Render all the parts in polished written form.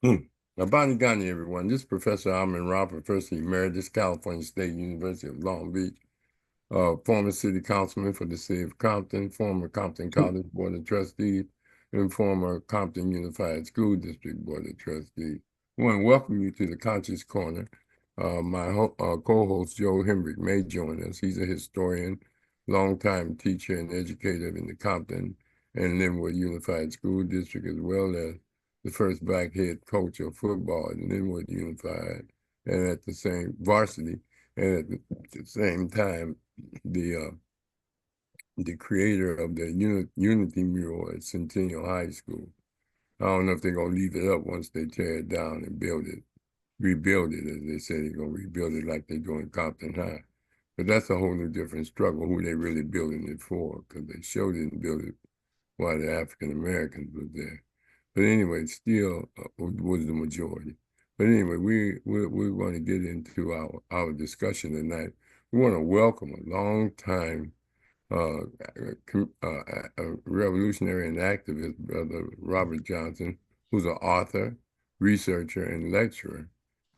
Hmm. Abani Ghani, everyone. This is Professor Alman Rahh, Professor Emeritus, California State University of Long Beach, former city councilman for the city of Compton, former Compton College Board of Trustees, and former Compton Unified School District Board of Trustees. I want to welcome you to the Conscious Corner. My co-host, Joe Hembrick, may join us. He's a historian, longtime teacher and educator in the Compton and Linwood Unified School District, as well as the first black head coach of football at Linwood Unified, and at the same varsity, and at the same time, the creator of the Unity mural at Centennial High School. I don't know if they're gonna leave it up once they tear it down and rebuild it, as they say they're gonna rebuild it like they do in Compton High. But that's a whole new different struggle, who they really building it for, because they sure didn't build it while the African Americans was there. But anyway, still was the majority. But anyway, we're going to get into our discussion tonight. We want to welcome a long time revolutionary and activist, Brother Robert Johnson, who's an author, researcher, and lecturer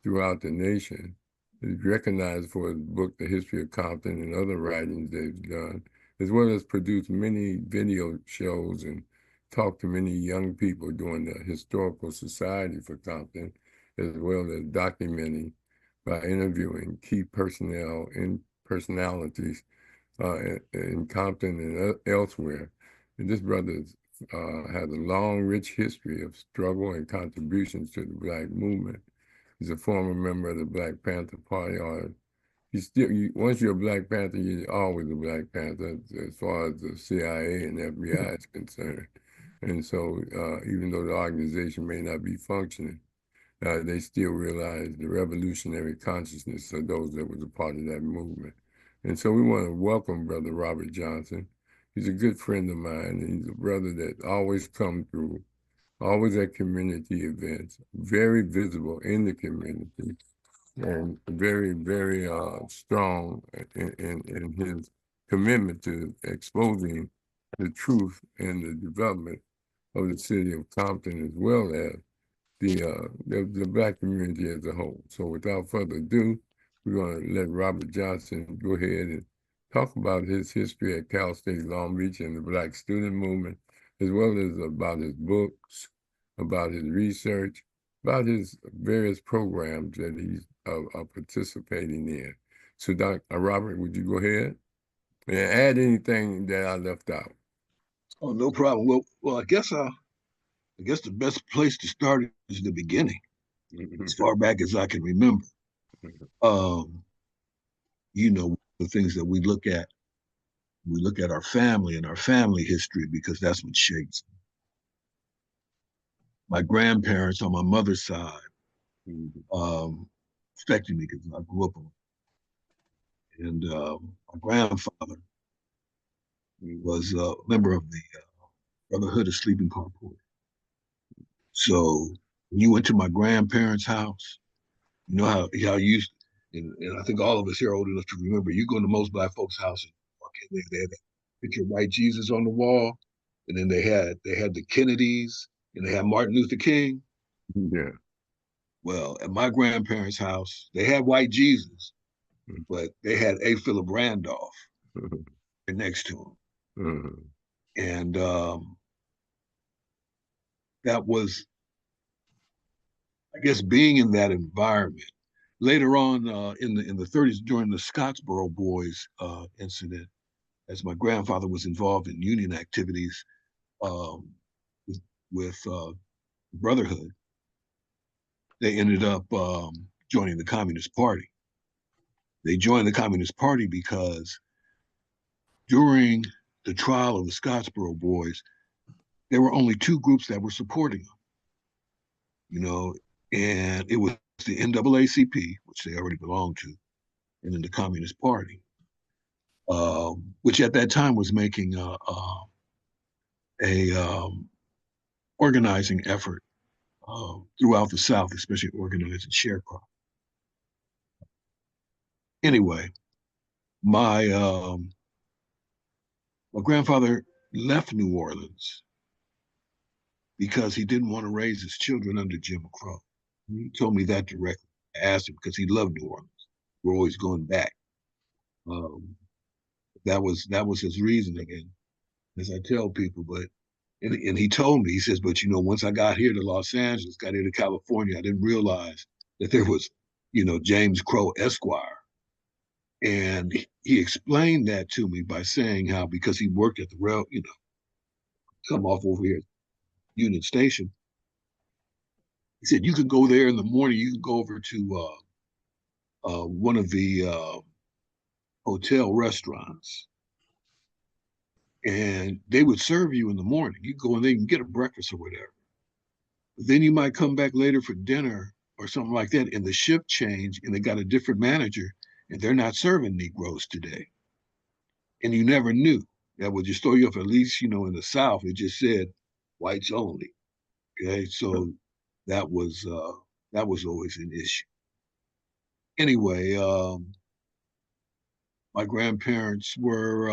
throughout the nation. He's recognized for his book, The History of Compton, and other writings that he's done, as well as produced many video shows and talked to many young people during the Historical Society for Compton, as well as documenting by interviewing key personnel and personalities in Compton and elsewhere. And this brother has a long, rich history of struggle and contributions to the Black movement. He's a former member of the Black Panther Party. Or once you're a Black Panther, you're always a Black Panther as far as the CIA and FBI is concerned. And so, even though the organization may not be functioning, they still realize the revolutionary consciousness of those that was a part of that movement. And so we want to welcome Brother Robert Johnson. He's a good friend of mine, and he's a brother that always come through, always at community events, very visible in the community, and very, very strong in his commitment to exposing the truth and the development of the city of Compton, as well as the Black community as a whole. So without further ado, we're going to let Robert Johnson go ahead and talk about his history at Cal State Long Beach and the Black student movement, as well as about his books, about his research, about his various programs that he's participating in. So, Robert, would you go ahead and add anything that I left out? Oh, no problem. Well, I guess the best place to start is the beginning, as far back as I can remember. Um, the things that we look at our family and our family history because that's what shapes my grandparents on my mother's side. Affected me because I grew up on it. And my grandfather was a member of the Brotherhood of Sleeping Car Porters. So when you went to my grandparents' house, you know how you used, and I think all of us here are old enough to remember, you go to most Black folks' houses, they had that picture of white Jesus on the wall, and then they had the Kennedys, and they had Martin Luther King. Yeah. Well, at my grandparents' house, they had white Jesus, but they had A. Philip Randolph next to him. And that was, I guess, being in that environment. Later on in the 30s, during the Scottsboro Boys incident, as my grandfather was involved in union activities um, with Brotherhood, they ended up joining the Communist Party. They joined the Communist Party because during the trial of the Scottsboro Boys, there were only two groups that were supporting them, and it was the NAACP, which they already belonged to, and then the Communist Party, which at that time was making a organizing effort throughout the South, especially organizing sharecropping. Anyway, my my grandfather left New Orleans because he didn't want to raise his children under Jim Crow. He told me that directly. I asked him because he loved New Orleans. We're always going back. Um, that was his reasoning, and as I tell people, and he told me, he says, but once I got here to Los Angeles, got here to California, I didn't realize that there was, James Crow Esquire. And he explained that to me by saying how, because he worked at the rail, come off over here at Union Station, he said, you could go there in the morning, you could go over to one of the hotel restaurants, and they would serve you in the morning. You go and they can get a breakfast or whatever. But then you might come back later for dinner or something like that, and the shift changed, and they got a different manager, and they're not serving Negroes today. And you never knew. That would just throw you off. At least, in the South, it just said whites only. Okay, so that was uh, that was always an issue. Anyway, my grandparents were,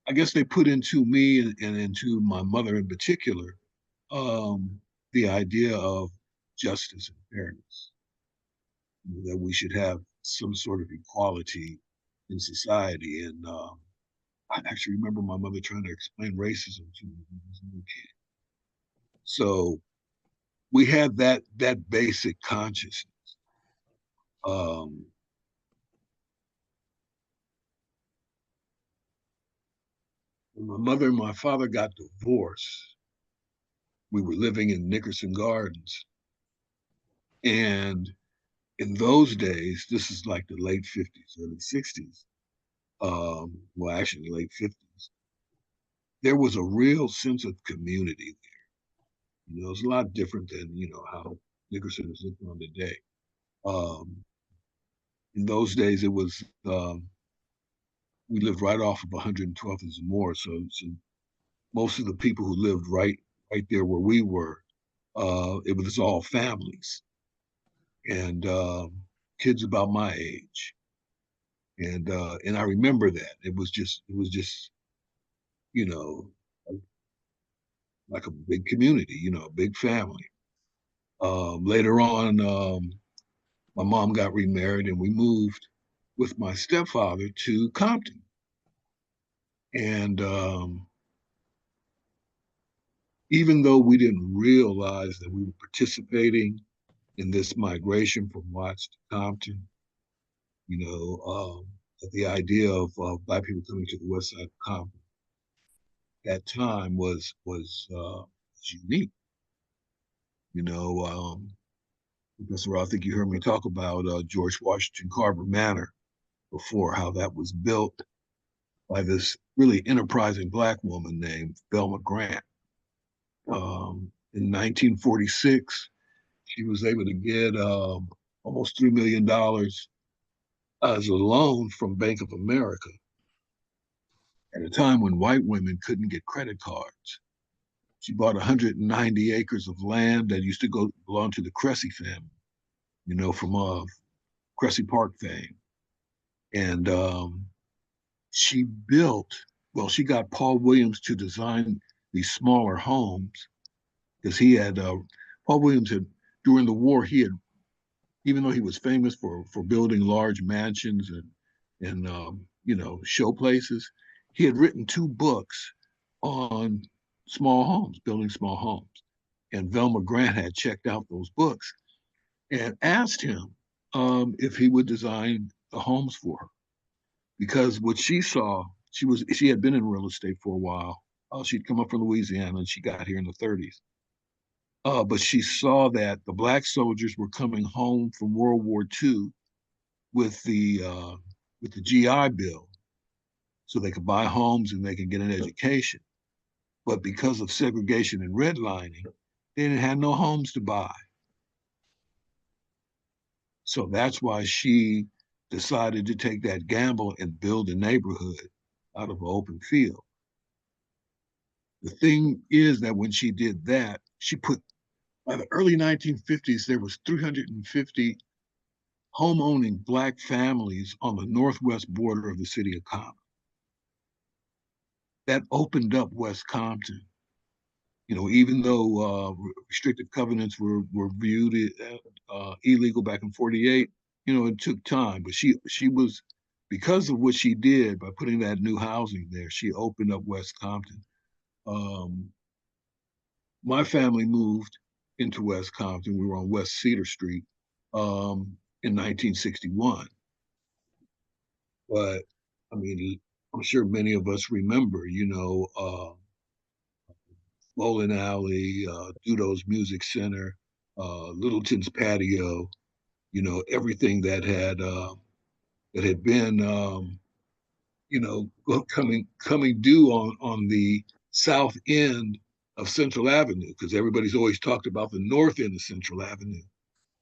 I guess, they put into me and into my mother in particular, the idea of justice and fairness, that we should have some sort of equality in society. And I actually remember my mother trying to explain racism to me when I was a little kid. So we had that basic consciousness. Um, when my mother and my father got divorced, we were living in Nickerson Gardens, and in those days, this is like the late 50s, early 60s. Well, actually, late 50s. There was a real sense of community there. It's a lot different than how Nickerson is looking on today. Um, in those days, it was we lived right off of 112th and Zamora, so most of the people who lived right there where we were, it was all families and kids about my age, and I remember that it was just you know like a big community, a big family. Later on, my mom got remarried, and we moved with my stepfather to Compton, and even though we didn't realize that we were participating in this migration from Watts to Compton, that the idea of Black people coming to the west side of Compton at that time was unique. You know, Professor Rahh, I think you heard me talk about George Washington Carver Manor before, how that was built by this really enterprising Black woman named Velma Grant. In 1946, she was able to get almost $3 million as a loan from Bank of America at a time when white women couldn't get credit cards. She bought 190 acres of land that used to belong to the Cressy family, from Cressy Park fame. And she built, well, she got Paul Williams to design these smaller homes because Paul Williams had, during the war, even though he was famous for building large mansions and show places, he had written two books on small homes, building small homes. And Velma Grant had checked out those books and asked him if he would design the homes for her, because what she saw, she had been in real estate for a while. She'd come up from Louisiana and she got here in the 30s. But she saw that the Black soldiers were coming home from World War II with the GI Bill, so they could buy homes and they could get an education. But because of segregation and redlining, they didn't have no homes to buy. So that's why she decided to take that gamble and build a neighborhood out of an open field. The thing is that when she did that, she put, by the early 1950s, there was 350 home-owning Black families on the northwest border of the city of Compton. That opened up West Compton Even though restrictive covenants were viewed illegal back in '48, it took time. But she was, because of what she did by putting that new housing there, she opened up West Compton. Um, my family moved into West Compton. We were on West Cedar Street in 1961. But I mean, I'm sure many of us remember, Bowling Alley, Dudo's Music Center, Littleton's Patio, everything that had been, coming due on the south end of Central Avenue, because everybody's always talked about the north end of Central Avenue,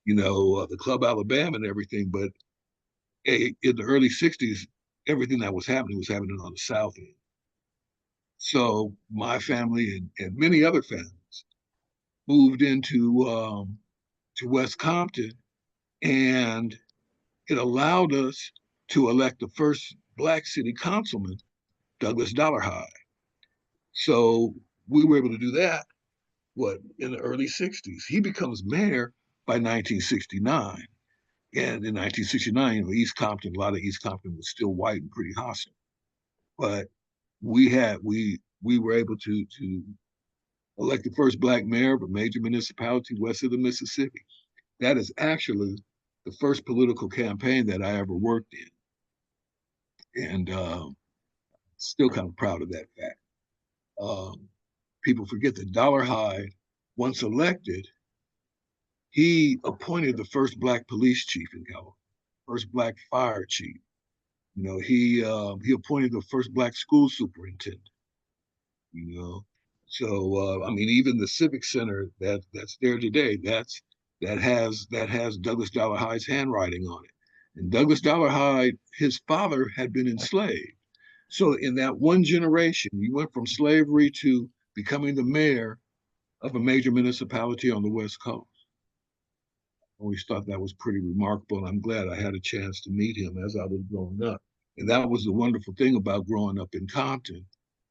the Club Alabama and everything. But in the early '60s, everything that was happening on the south end. So my family and many other families moved into to West Compton, and it allowed us to elect the first black city councilman, Douglas Dollarhide. So we were able to do that, in the early '60s. He becomes mayor by 1969. And in 1969, East Compton, a lot of East Compton was still white and pretty hostile. But we were able to elect the first black mayor of a major municipality west of the Mississippi. That is actually the first political campaign that I ever worked in, and still kind of proud of that fact. Um, People forget that Dollarhide, once elected, he appointed the first black police chief in California, first black fire chief. He appointed the first black school superintendent. You know, so I mean, even the civic center that's there today, that has Douglas Dollarhide's handwriting on it. And Douglas Dollarhide, his father had been enslaved. So in that one generation, you went from slavery to becoming the mayor of a major municipality on the West Coast. I always thought that was pretty remarkable, and I'm glad I had a chance to meet him as I was growing up. And that was the wonderful thing about growing up in Compton,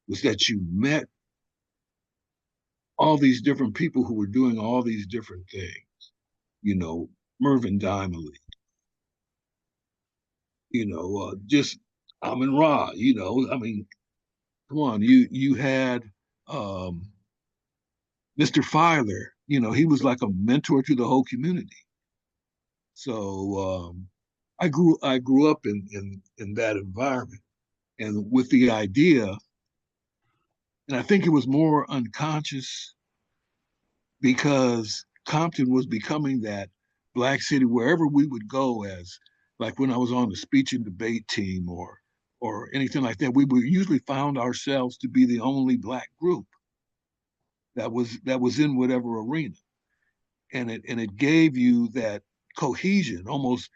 was that you met all these different people who were doing all these different things. You know, Mervyn Dimely, just Amin Ra. I mean, come on, you had Mr. Filer. He was like a mentor to the whole community. So I grew up in that environment, and with the idea, and I think it was more unconscious because Compton was becoming that black city wherever we would go, as like when I was on the speech and debate team or anything like that, we would usually found ourselves to be the only black group that was in whatever arena. And it gave you that cohesion, almost,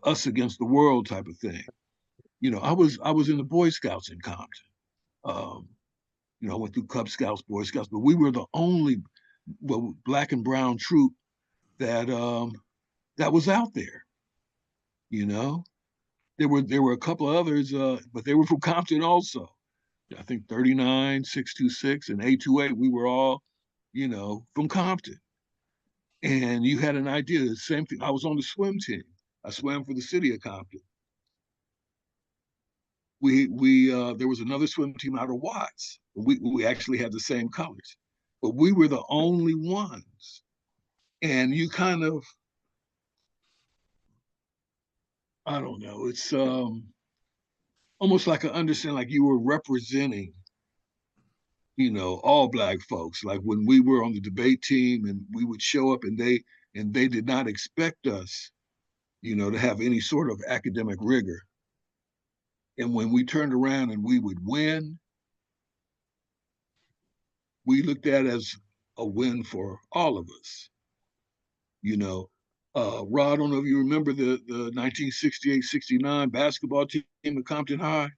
us against the world type of thing. I was in the Boy Scouts in Compton. Um, I went through Cub Scouts, Boy Scouts, but we were the only, well, black and brown troop that was out there. You know, there were a couple of others, but they were from Compton also. I think 39, 626, and 828. We were all, from Compton, and you had an idea. The same thing. I was on the swim team. I swam for the city of Compton. We there was another swim team out of Watts. We actually had the same colors, but we were the only ones. And you kind of, I don't know, it's almost like I understand, like you were representing, all black folks. Like when we were on the debate team and we would show up, and they did not expect us, to have any sort of academic rigor. And when we turned around and we would win, we looked at it as a win for all of us. You know, Rod, I don't know if you remember the 1968-69 basketball team at Compton High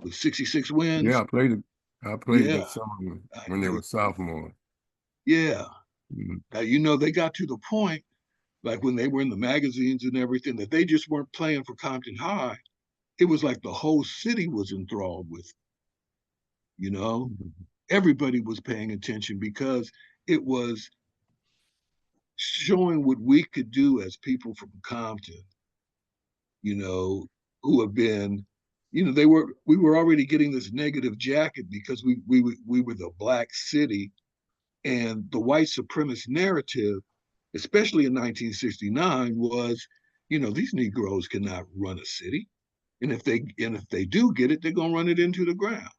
with 66 Yeah, wins. I played Yeah, against some of them I, when they were sophomores. yeah. Mhm. Now, they got to the point, like when they were in the magazines and everything, that they just weren't playing for Compton High. It was like the whole city was enthralled with, you know? everybody was paying attention because it was showing what we could do as people from Compton, you know, who have been, we were already getting this negative jacket because we were the black city, and the white supremacist narrative, especially in 1969, was, these Negroes cannot run a city, and if they do get it, they're gonna run it into the ground.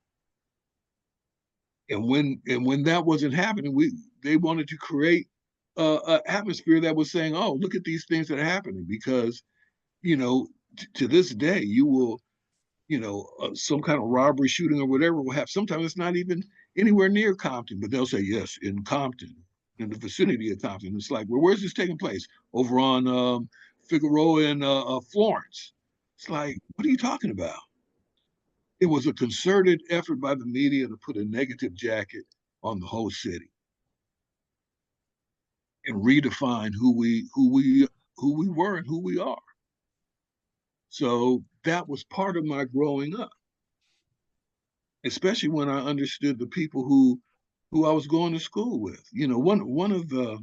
And when that wasn't happening, they wanted to create an atmosphere that was saying, "Oh, look at these things that are happening," because to this day, you will, some kind of robbery, shooting, or whatever will have. Sometimes it's not even anywhere near Compton, but they'll say, yes, in Compton, in the vicinity of Compton. It's like, well, where's this taking place? Over on Figueroa and Florence. It's like, what are you talking about? It was a concerted effort by the media to put a negative jacket on the whole city and redefine who we were and who we are. So that was part of my growing up, especially when I understood the people who I was going to school with. One of the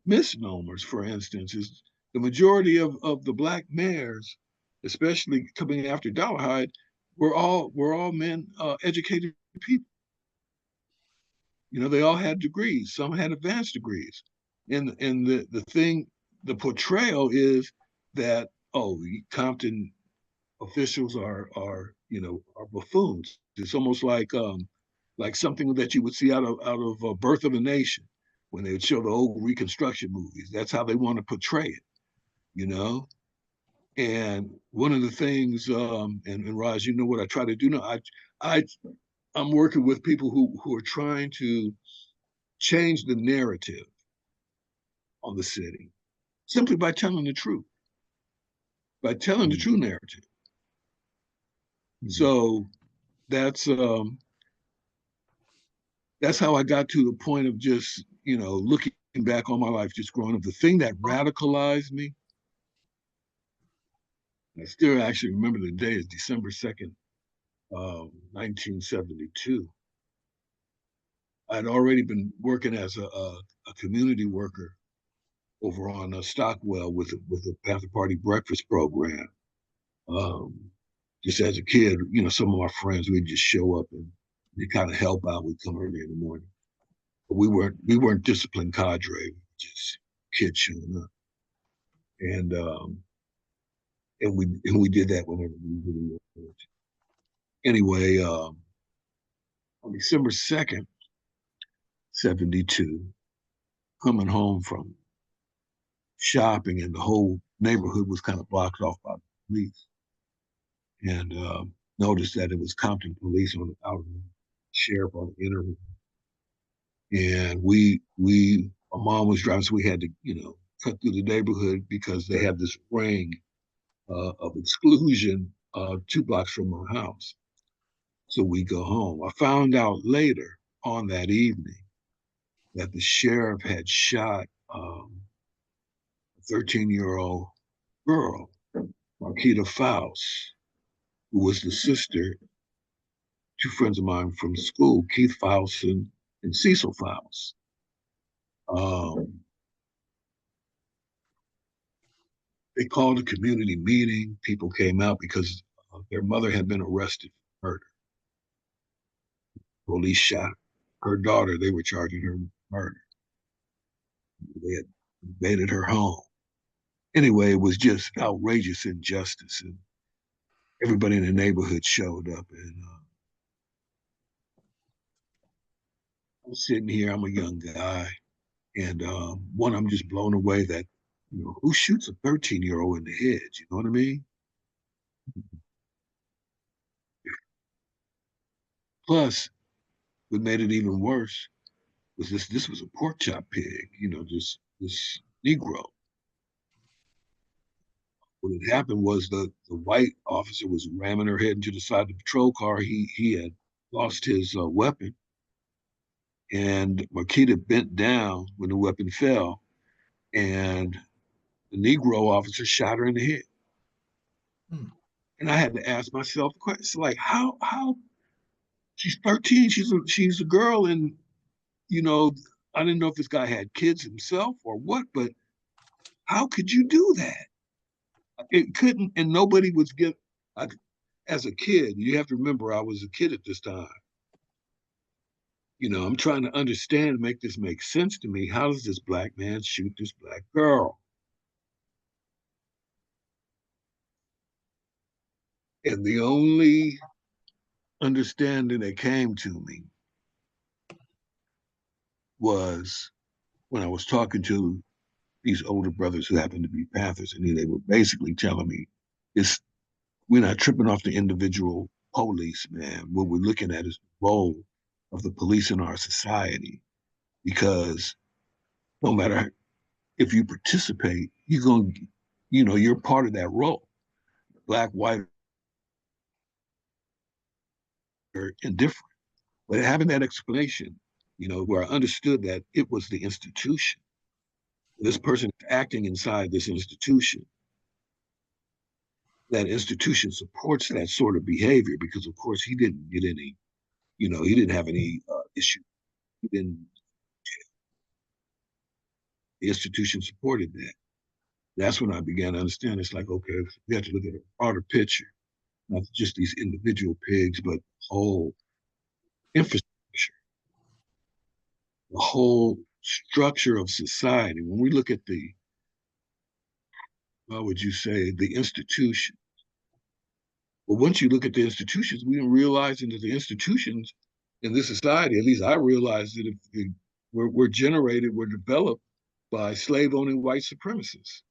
misnomers, for instance, is the majority of the black mayors, especially coming after Dollarhide, were all men, educated people. They all had degrees. Some had advanced degrees, and the portrayal is that, oh, Compton officials are buffoons. It's almost like something that you would see out of Birth of a Nation, when they would show the old Reconstruction movies. That's how they want to portray it, you know. And one of the things, and Raj, you know what I try to do now. I I'm working with people who are trying to change the narrative on the city simply by telling the truth, by telling the true narrative. So that's um, that's how I got to the point of just, looking back on my life, just growing up. The thing that radicalized me, I still actually remember the day, is December 2nd, 1972. I'd already been working as a community worker over on Stockwell with a Panther Party breakfast program. Um, just as a kid, some of my friends, we'd just show up and they kind of help out. We'd come early in the morning. But we weren't disciplined cadre, just kids showing up. And we did that whenever we really wanted. Anyway, on December 2nd, 72, coming home from shopping, and the whole neighborhood was kind of blocked off by the police, and noticed that it was Compton police on the outer, sheriff on the inner. And my mom was driving, so we had to, cut through the neighborhood because they had this ring of exclusion 2 blocks from our house. So we go home. I found out later on that evening that the sheriff had shot a 13-year-old girl, Marquita Faust, who was the sister, two friends of mine from school, Keith Faust and Cecil Faust. Um, they called a community meeting. People came out because their mother had been arrested for murder. Police shot her daughter. They were charging her with murder. They had invaded her home. Anyway, it was just outrageous injustice, and everybody in the neighborhood showed up. And I'm sitting here. I'm a young guy, and I'm just blown away that, who shoots a 13-year-old in the head? You know what I mean? Plus, what made it even worse was this was a pork chop pig, just this Negro. What had happened was the white officer was ramming her head into the side of the patrol car. He had lost his weapon, and Marquita bent down when the weapon fell, and the Negro officer shot her in the head. Hmm. And I had to ask myself questions like, how she's 13. She's a girl, and you know, I didn't know if this guy had kids himself or what, but how could you do that? It couldn't, and nobody was give. I, as a kid, you have to remember I was a kid at this time. You know, I'm trying to understand, make this make sense to me. How does this black man shoot this black girl? And the only understanding that came to me was when I was talking to these older brothers who happened to be Panthers, and they were basically telling me, it's we're not tripping off the individual police, man. What we're looking at is the role of the police in our society. Because no matter if you participate, you're going to, you're part of that role. Black, white, or indifferent. But having that explanation, where I understood that it was the institution, this person acting inside this institution, that institution supports that sort of behavior because, of course, he didn't get any, he didn't have any issue. He didn't, the institution supported that. That's when I began to understand. It's like, okay, we have to look at a broader picture, not just these individual pigs, but whole infrastructure, the whole structure of society. When we look at the, how would you say, the institution? Well, once you look at the institutions, we realize that the institutions in this society, at least I realized that if we're generated, we're developed by slave-owning white supremacists.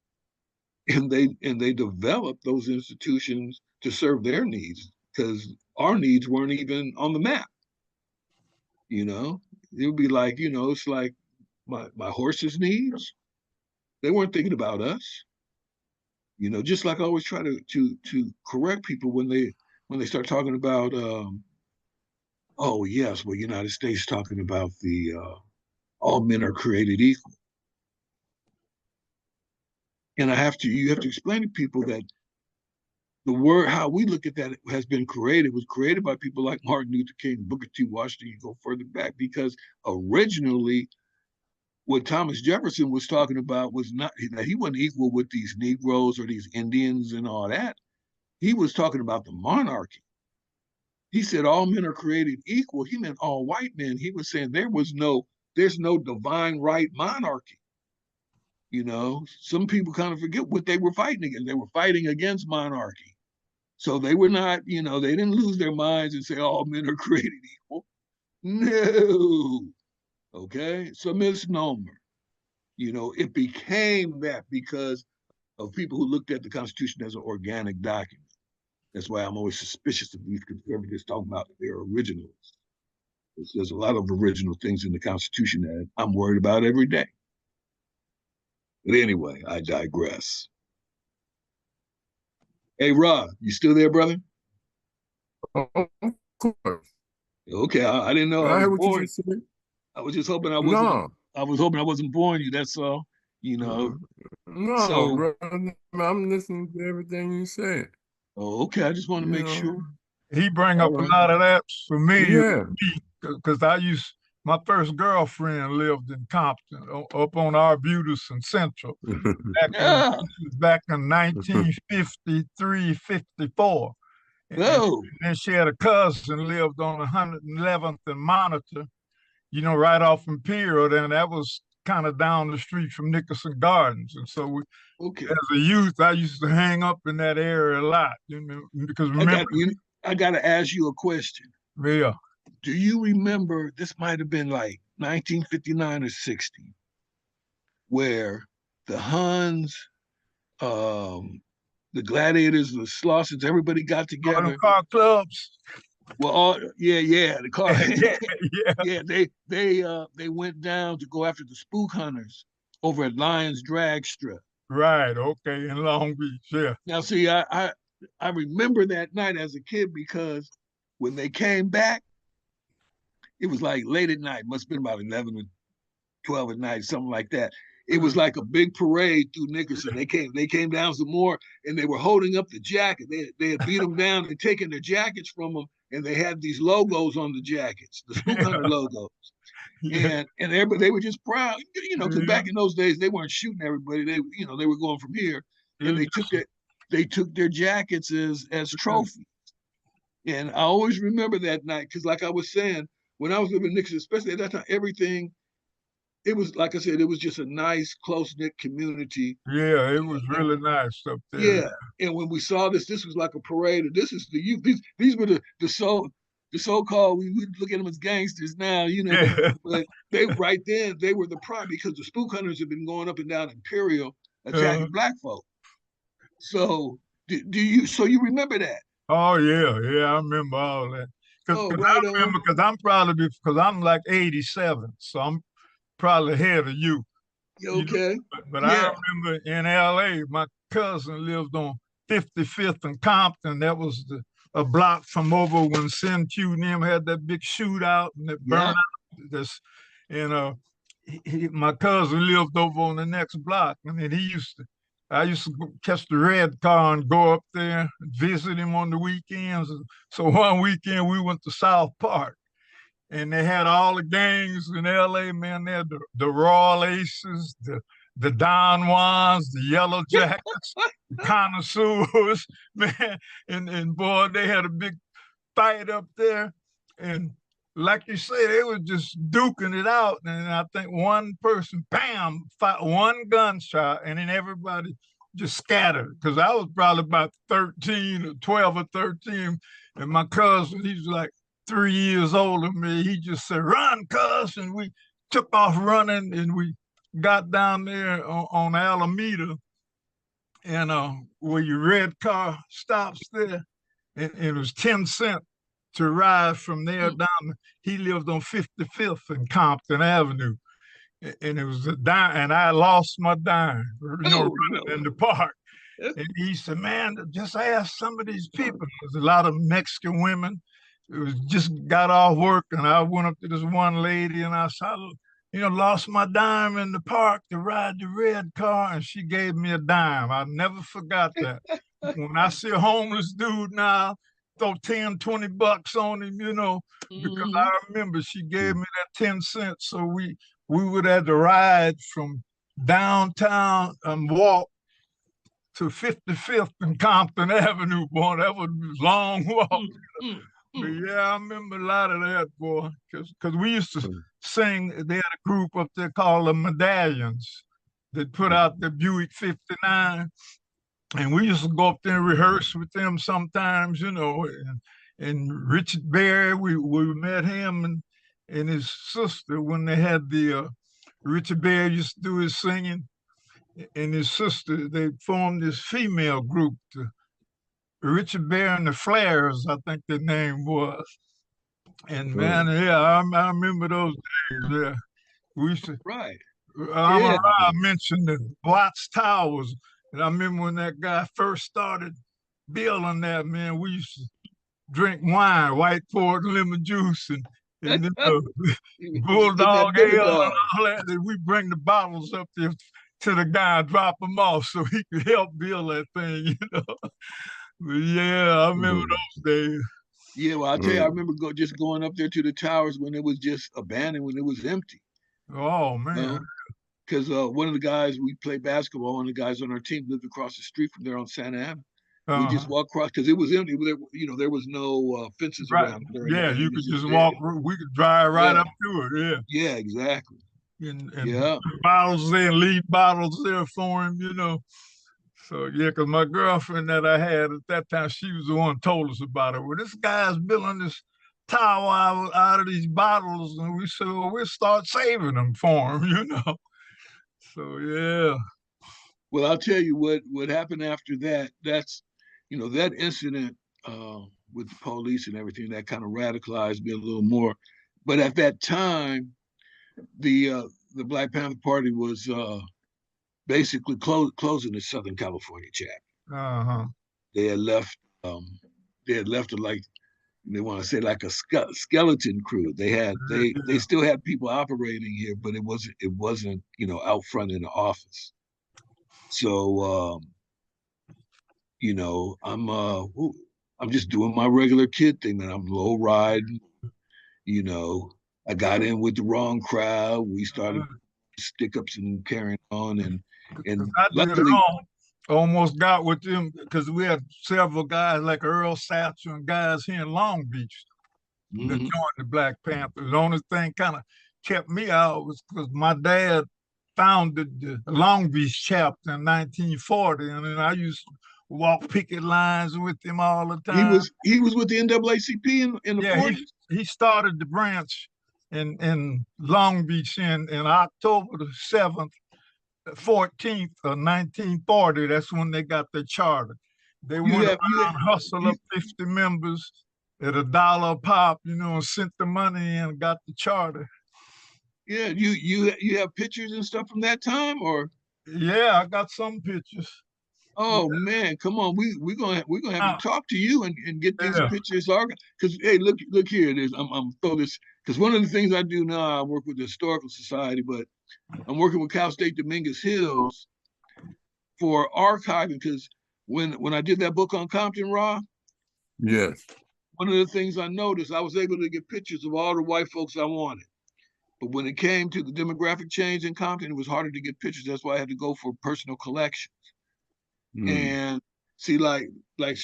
And they developed those institutions to serve their needs because our needs weren't even on the map. It would be like, it's like my horse's needs. They weren't thinking about us. Just like I always try to correct people when they start talking about oh yes, well, United States talking about the all men are created equal. And you have to explain to people that the word, how we look at that has been created, was created by people like Martin Luther King, Booker T. Washington. You go further back, because originally what Thomas Jefferson was talking about was not that he wasn't equal with these Negroes or these Indians and all that. He was talking about the monarchy. He said all men are created equal. He meant all white men. He was saying there's no divine right monarchy. Some people kind of forget what they were fighting against. They were fighting against monarchy. So they were not, they didn't lose their minds and say all men are created equal. No. Okay. It's a misnomer. It became that because of people who looked at the Constitution as an organic document. That's why I'm always suspicious of these conservatives talking about their originals. There's a lot of original things in the Constitution that I'm worried about every day. But anyway, I digress. Hey, Rahh, you still there, brother? Oh, of course. Okay, I didn't know I I was heard what you boring. just said. I was just hoping I wasn't. No, I was hoping I wasn't boring you. That's all. You know. no, So, brother. I'm listening to everything you said. oh, okay. I just want to You make know, sure. He bring All up a right. lot of that familiar yeah. with me because my first girlfriend lived in Compton, up on Arbutus and Central, Yeah. back in 1953, 54. And Oh, then she had a cousin lived on 111th and Monitor, right off from Pier, and that was kind of down the street from Nicholson Gardens. And so okay. as a youth, I used to hang up in that area a lot, because I remember, got you. I got to ask you a question. yeah, Do you remember? This might have been like 1959 or 60, where the Huns, um, the Gladiators, the Slossons, everybody got all them together. car clubs. Well, yeah, the car. Yeah, yeah, Yeah, they went down to go after the spook hunters over at Lions Drag Strip. right, okay, in Long Beach, yeah. Now, see, I remember that night as a kid because when they came back, it was like late at night, must have been about 11 or 12 at night, something like that. It was like a big parade through Nickerson. They came down some more, and they were holding up the jacket. They had beat them down and taken their jackets from them, and they had these logos on the jackets, the Spook Hunter logos. Yeah. And everybody, they were just proud, because Yeah. back in those days they weren't shooting everybody. They were going from here, and they took their jackets as trophies. And I always remember that night because, like I was saying, when I was living in Nixon, especially at that time, everything, it was like I said, it was just a nice, close knit community. Yeah, it was And really nice up there. yeah, and when we saw this was like a parade. This is the youth. These were the so-called, we look at them as gangsters now, Yeah. but they right then they were the pride because the spook hunters had been going up and down Imperial Uh, attacking black folk. So you remember that? oh yeah, yeah, I remember all that. Cause, Oh, 'cause right I on. remember because I'm like 87, so I'm probably ahead of you. You know, Okay. but I Yeah. remember in LA, my cousin lived on 55th and Compton. That was a block from over when Sin Q and them had that big shootout and that Yeah. burnout. And my cousin lived over on the next block. And then I used to catch the red car and go up there and visit him on the weekends. So one weekend we went to South Park and they had all the gangs in LA, man. They had the Royal Aces, the Don Juans, the Yellow Jackets, the Connoisseurs, man. And boy, they had a big fight up there. And like you say, they were just duking it out. And I think one person, bam, fired one gunshot, and then everybody just scattered. Because I was probably about 13 or 12 or 13. And my cousin, he's like 3 years older than me. He just said, run, cuz. And we took off running and we got down there on Alameda. And where your red car stops there, and it was 10 cents to ride from there down. He lived on 55th and Compton Avenue. And it was a dime, and I lost my dime, Oh running no. in the park. And he said, man, just ask some of these people. There's a lot of Mexican women. It was just got off work, and I went up to this one lady, and I said, lost my dime in the park to ride the red car, and she gave me a dime. I never forgot that. When I see a homeless dude now, throw 10, 20 bucks on him, because Mm-hmm. I remember she gave me that 10 cents. So we would have to ride from downtown and walk to 55th and Compton Avenue, boy. That was a long walk. But yeah, I remember a lot of that, boy, because we used to sing. They had a group up there called the Medallions that put out the Buick 59. And we used to go up there and rehearse with them sometimes, and Richard Berry, we met him and his sister when they had the Richard Berry used to do his singing, and his sister, they formed this female group, Richard Berry and the Flares, I think their name was. And man, yeah, I remember those days. Yeah, we used to. Right. I mentioned the Watts Towers, and I remember when that guy first started building that. Man, we used to drink wine, white port, lemon juice, and bulldog ale and all that. And we bring the bottles up there to the guy and drop them off so he could help build that thing. But yeah, I remember those days. Yeah, well, I'll tell you, I remember just going up there to the towers when it was just abandoned, when it was empty. Oh man. Because one of the guys we played basketball, one of the guys on our team lived across the street from there on Santa Ana. We just walked across because it was empty. There was no fences around there. Yeah, you could just walk. We could drive right up to it. Yeah. Yeah, exactly. And bottles there, leave bottles there for him. So yeah, because my girlfriend that I had at that time, she was the one who told us about it. Well, this guy's building this tower out of these bottles, and we said, well, we'll start saving them for him. So yeah. Well, I'll tell you what happened after that. That's that incident with the police and everything that kind of radicalized me a little more. But at that time, the Black Panther Party was basically closing the Southern California chapter. Uh-huh. They had left. They had left like they want to say like a skeleton crew. They Yeah. still had people operating here, but it wasn't out front in the office. So I'm just doing my regular kid thing, man. I'm low riding, you know. I got in with the wrong crowd. We started stick ups and carrying on, Because and I did it luckily, almost got with them because we had several guys like Earl Satcher and guys here in Long Beach that mhm, joined the Black Panthers. The only thing kind of kept me out was because my dad founded the Long Beach chapter in 1940, and then I used to walk picket lines with him all the he time. was he was with the NAACP in the Yeah, 40s. he started the branch in Long Beach in October the 7th, 14th of 1940. That's when they got their charter. They You went have you around, hustled you up 50 members at $1 a pop, and sent the money in and got the charter. yeah you have pictures and stuff from that time, or Yeah, I got some pictures. Yeah, oh man, come on, we're gonna have to uh, talk to you and get these yeah, pictures organized. Because hey, look here it is. I'm throw this because one of the things I do now, I work with the Historical Society, but I'm working with Cal State Dominguez Hills for archiving because when I did that book on Compton, Rahh, Yes. one of the things I noticed, I was able to get pictures of all the white folks I wanted. But when it came to the demographic change in Compton, it was harder to get pictures. That's why I had to go for personal collection. Mm. And see, like like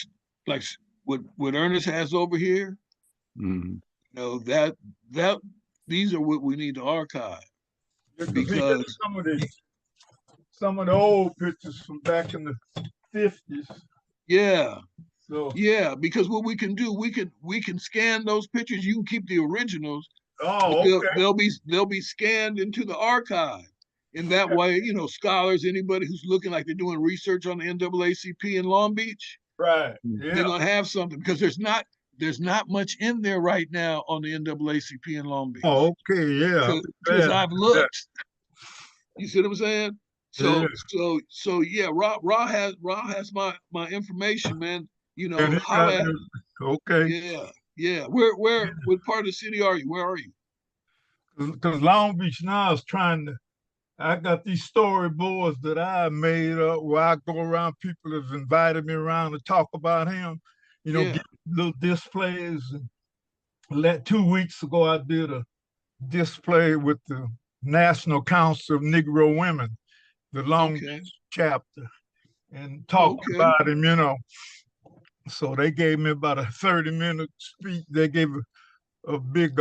what Ernest has over here, Mm. that these are what we need to archive because he got because some of the old pictures from back in the 50s. yeah, So, yeah, because what we can do, we can scan those pictures. You can keep the originals, but oh, okay. they'll be scanned into the archive. In that way, scholars, anybody who's looking like they're doing research on the NAACP in Long Beach, Right. Mm. they're Yeah. gonna have something because there's not much in there right now on the NAACP in Long Beach Oh, okay. Yeah. I'll be because glad to I've do that. looked. You see what I'm saying? Yeah. So yeah, Ra has my information, man. And he got Holla at me. okay. Yeah, yeah. Where what part of the city are you? Where are you? Because Long Beach now is trying to. I got these storyboards that I made up where I go around. People have invited me around to talk about him. Yeah. Get little displays. And 2 weeks ago, I did a display with the National Council of Negro Women, the Long Okay. Beach chapter, and talked Okay. about him. So they gave me about a 30-minute speech. They gave a big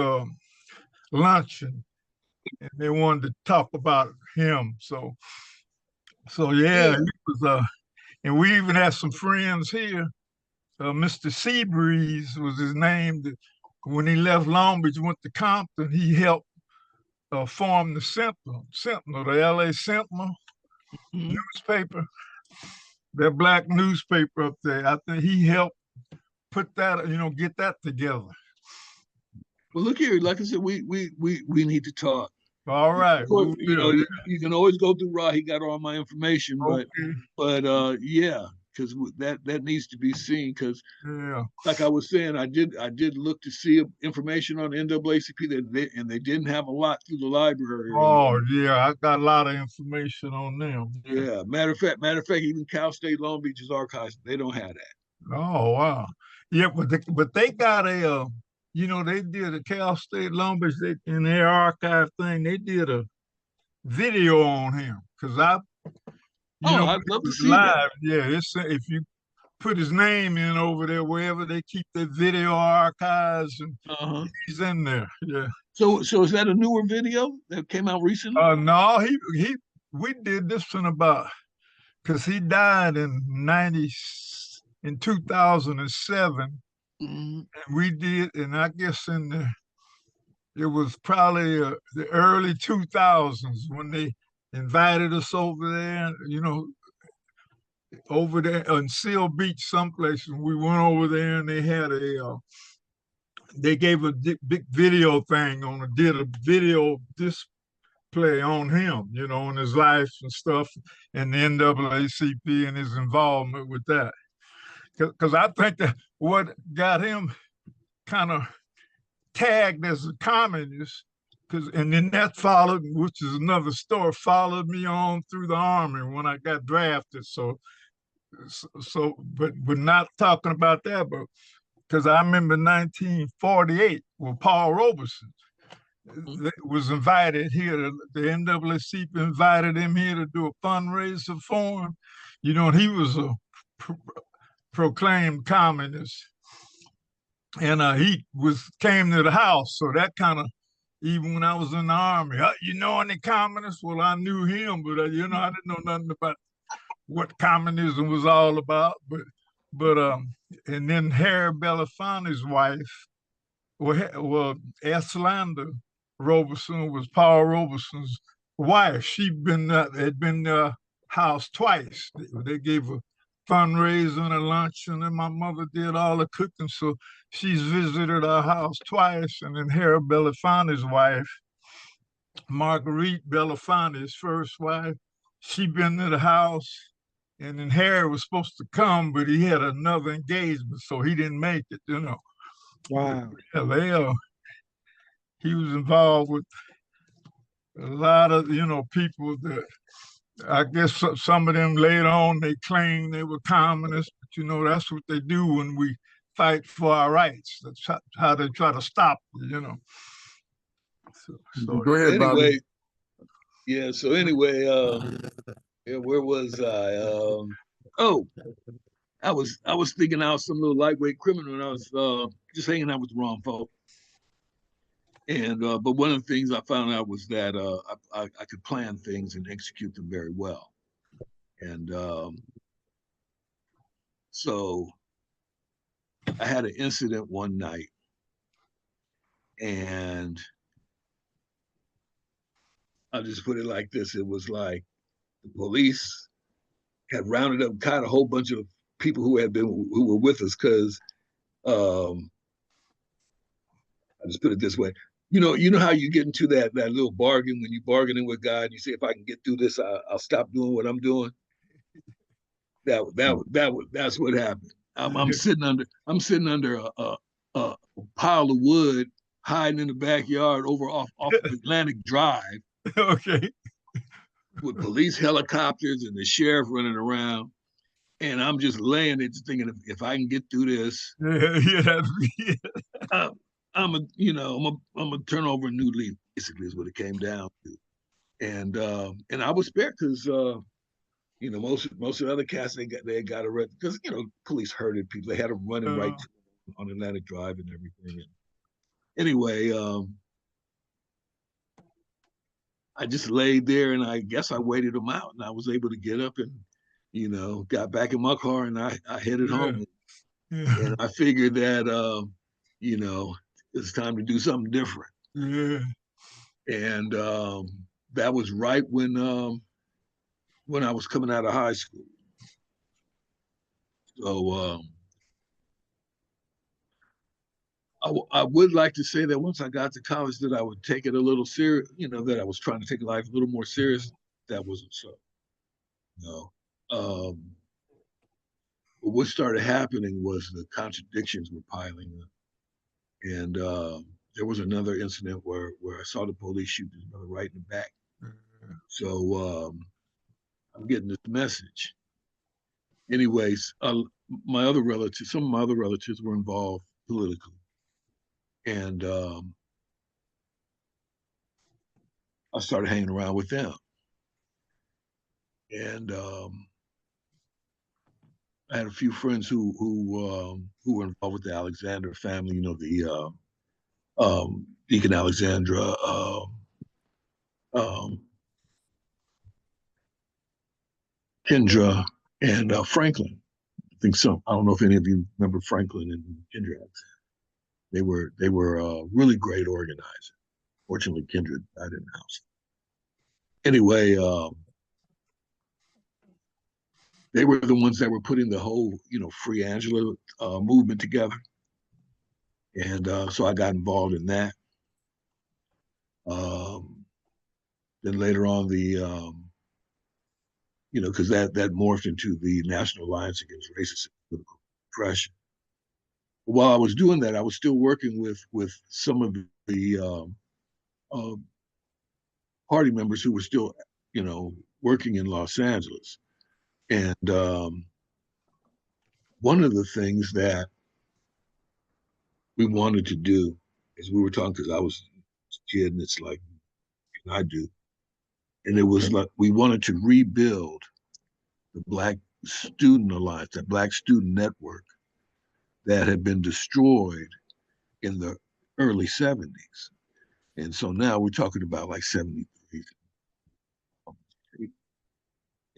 luncheon, and they wanted to talk about him. So yeah, Yeah. it was. And we even had some friends here. Mr. Seabreeze was his name. That when he left Long Beach, went to Compton, he helped form the Sentinel, the LA Sentinel Mhm. newspaper, that black newspaper up there. I think he helped put that, get that together. Well, look here. Like I said, we need to talk. All Of right, course, we will. you can always go through Raw. He got all my information, but Okay, yeah, because that needs to be seen. Because yeah. like I was saying, I did look to see information on NAACP and they didn't have a lot through the library or Oh, anything. yeah. I got a lot of information on them. Yeah. Yeah, matter of fact, even Cal State Long Beach's archives, they don't have that. Oh, wow. Yeah, but they got they did a Cal State Long Beach, in their archive thing, they did a video on him because Oh, when I'd he love to was see that. live, yeah, if you put his name in over there, wherever they keep their video archives, and Uh-huh. he's in there. Yeah. So is that a newer video that came out recently? No, we did this one about because he died in 2007, Mhm. and we did, and I guess it was probably the early 2000s when they invited us over there, over there on Seal Beach, someplace. And we went over there, and they gave a big video thing did a video display on him, and his life and stuff, and the NAACP and his involvement with that. Because I think that what got him kind of tagged as a communist, and then that followed, which is another story, followed me on through the army when I got drafted. But we're not talking about that, but because I remember 1948 when Paul Robeson was invited here. The NAACP invited him here to do a fundraiser for him. You know, and he was a proclaimed communist, and he came to the house. So that kind of, even when I was in the army, you know any communists? Well, I knew him, but I didn't know nothing about what communism was all about. But and then Harry Belafonte's wife, well, Eslander Robeson was Paul Robeson's wife. Had been house twice. They gave a fundraiser and a luncheon, and my mother did all the cooking. So she's visited our house twice. And then Harry Belafonte's wife, Marguerite Belafonte's first wife, she been to the house. And then Harry was supposed to come, but he had another engagement, so he didn't make it, you know. Wow. Yeah, he was involved with a lot of, people that I guess some of them later on, they claimed they were communists, but that's what they do when we fight for our rights. That's how they try to stop you. Go ahead, anyway, Bobby. So anyway, where was I? I was thinking I was some little lightweight criminal, and I was just hanging out with the wrong folk. And but one of the things I found out was that I could plan things and execute them very well. And so I had an incident one night, and I'll just put it like this: it was like the police had rounded up, caught a whole bunch of people who were with us, because I just put it this way. You know how you get into that little bargain when you're bargaining with God. You say, if I can get through this, I'll stop doing what I'm doing. That's what happened. I'm sitting under a pile of wood, hiding in the backyard off of Atlantic Drive. Okay. With police helicopters and the sheriff running around, and I'm just laying there, just thinking, if I can get through this, I'm gonna turn over a new leaf. Basically, is what it came down to. And I was spared because most of the other cats they got arrested because police herded people. They had them running right on Atlantic Drive and everything. And anyway, I just laid there, and I guess I waited them out, and I was able to get up and got back in my car, and I headed home. And I figured that it's time to do something different. And that was right when I was coming out of high school. So I would like to say that once I got to college that I would take it a little serious, that I was trying to take life a little more serious. That wasn't so. No. But what started happening was the contradictions were piling up. And there was another incident where I saw the police shoot his brother right in the back. So I'm getting this message. Anyways, some of my other relatives were involved politically. And I started hanging around with them. And I had a few friends who were involved with the Alexander family, the Deacon Alexandra, Kendra, and Franklin. I think so. I don't know if any of you remember Franklin and Kendra. They were really great organizers. Fortunately, Kendra died in the house. Anyway, they were the ones that were putting the whole, Free Angela movement together. And so I got involved in that. Then later on, because that morphed into the National Alliance Against Racist and Political Oppression. while I was doing that, I was still working with some of the uh, party members who were still, working in Los Angeles. And one of the things that we wanted to do is we were talking because I was a kid, and it's like I do, and it was like we wanted to rebuild the Black Student Alliance, that Black Student Network that had been destroyed in the early 70s. And so now we're talking about like 73.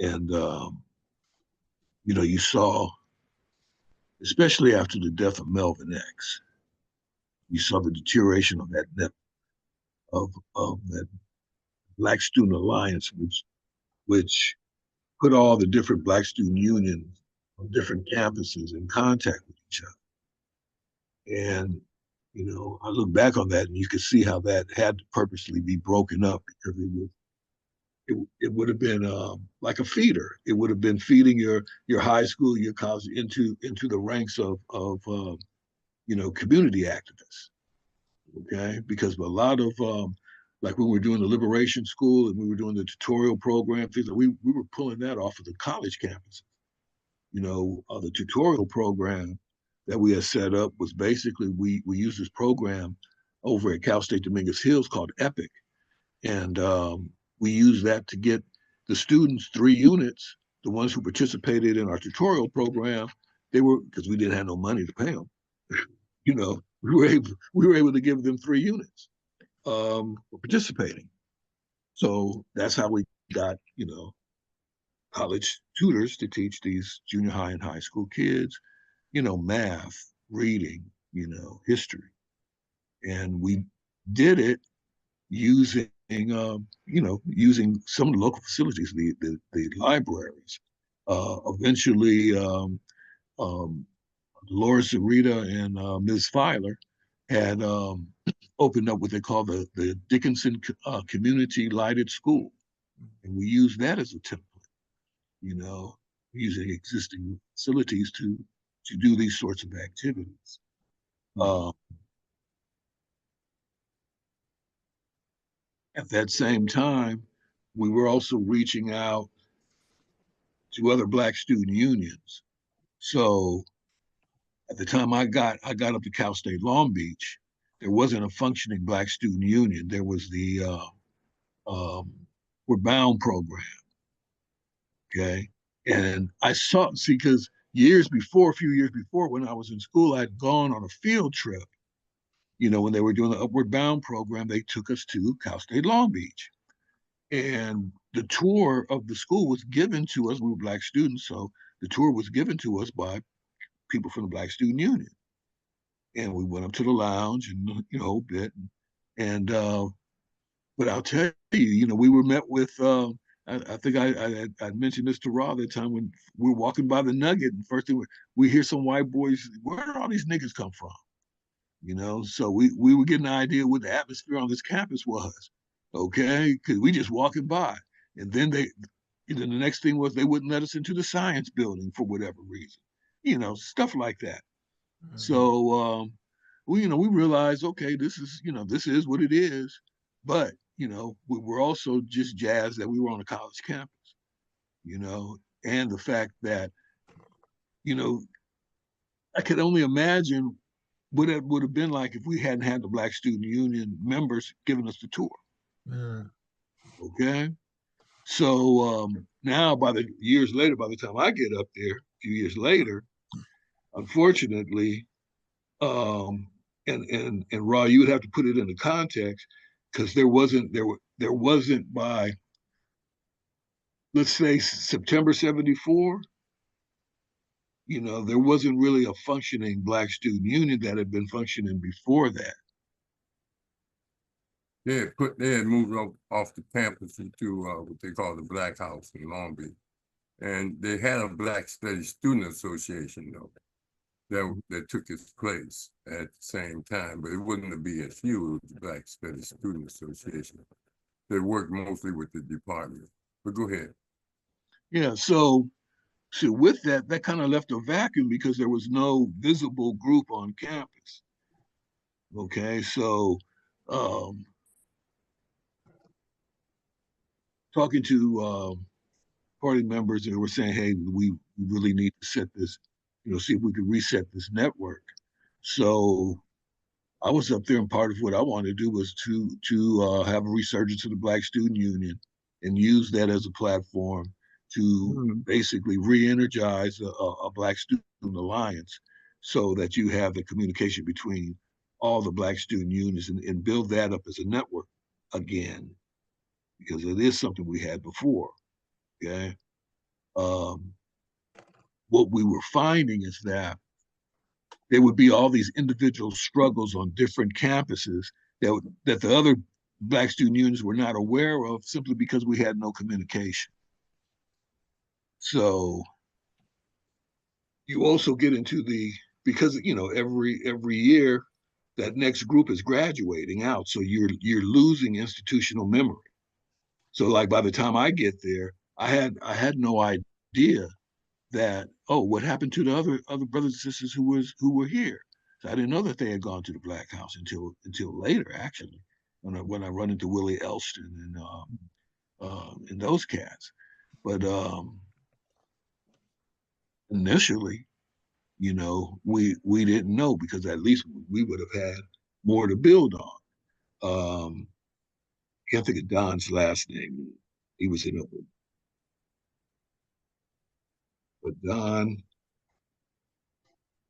And, you saw, especially after the death of Melvin X, you saw the deterioration of that net of that Black Student Alliance, which put all the different Black student unions on different campuses in contact with each other. And, I look back on that and you could see how that had to purposely be broken up because it would have been like a feeder. It would have been feeding your high school, your college into the ranks of community activists. Okay, because a lot of like when we were doing the liberation school and we were doing the tutorial program, things like we were pulling that off of the college campus. The tutorial program that we had set up was basically we used this program over at Cal State Dominguez Hills called EPIC, and we used that to get the students 3 units. The ones who participated in our tutorial program, they were because we didn't have no money to pay them. We were able to give them 3 units for participating. So that's how we got college tutors to teach these junior high and high school kids, math, reading, history. And we did it using, using some of the local facilities, the libraries. Eventually, Dolores Zarita and Ms. Filer had opened up what they call the Dickinson Community Lighted School. And we used that as a template, using existing facilities to do these sorts of activities. At that same time, we were also reaching out to other Black student unions. So at the time I got up to Cal State Long Beach, there wasn't a functioning Black student union. There was the We're Bound program. Okay. And I saw, see, because a few years before, when I was in school, I'd gone on a field trip. When they were doing the Upward Bound program, they took us to Cal State Long Beach. And the tour of the school was given to us. We were Black students, so the tour was given to us by people from the Black Student Union. And we went up to the lounge and bit. And but I'll tell you, we were met with. I think I mentioned this to Rahh that time when we were walking by the Nugget, and first thing we hear some white boys. Where do all these niggas come from? So we were getting an idea what the atmosphere on this campus was. Okay, because we just walking by, and then the next thing was they wouldn't let us into the science building for whatever reason, stuff like that. Mm-hmm. So we realized, okay, this is what it is, but we were also just jazzed that we were on a college campus, and the fact that I could only imagine what it would have been like if we hadn't had the Black Student Union members giving us the tour. Yeah. Okay. So now, by the time I get up there, a few years later, unfortunately, and Rahh, you would have to put it into context because there wasn't by, let's say, September '74. There wasn't really a functioning Black student union that had been functioning before that. They had moved off the campus into what they call the Black House in Long Beach. And they had a Black Studies Student Association, though, that took its place at the same time, but it wouldn't be as huge as the Black Studies Student Association. They worked mostly with the department. But go ahead. Yeah, so So with that, that kind of left a vacuum because there was no visible group on campus. Okay, so um, talking to party members, they were saying, "Hey, we really need to set this, see if we could reset this network." So I was up there, and part of what I wanted to do was to have a resurgence of the Black Student Union and use that as a platform to basically re-energize a Black Student Alliance, so that you have the communication between all the Black student unions and build that up as a network again, because it is something we had before. Okay, um, what we were finding is that there would be all these individual struggles on different campuses that the other Black student unions were not aware of, simply because we had no communication. So you also get into because every year that next group is graduating out, so you're losing institutional memory. So like by the time I get there, I had no idea that, oh, what happened to the other brothers and sisters who were here. So I didn't know that they had gone to the Black House until later, actually, when I run into Willie Elston and those cats. But initially, we didn't know, because at least we would have had more to build on. Can't think of Don's last name. He was in it, but Don.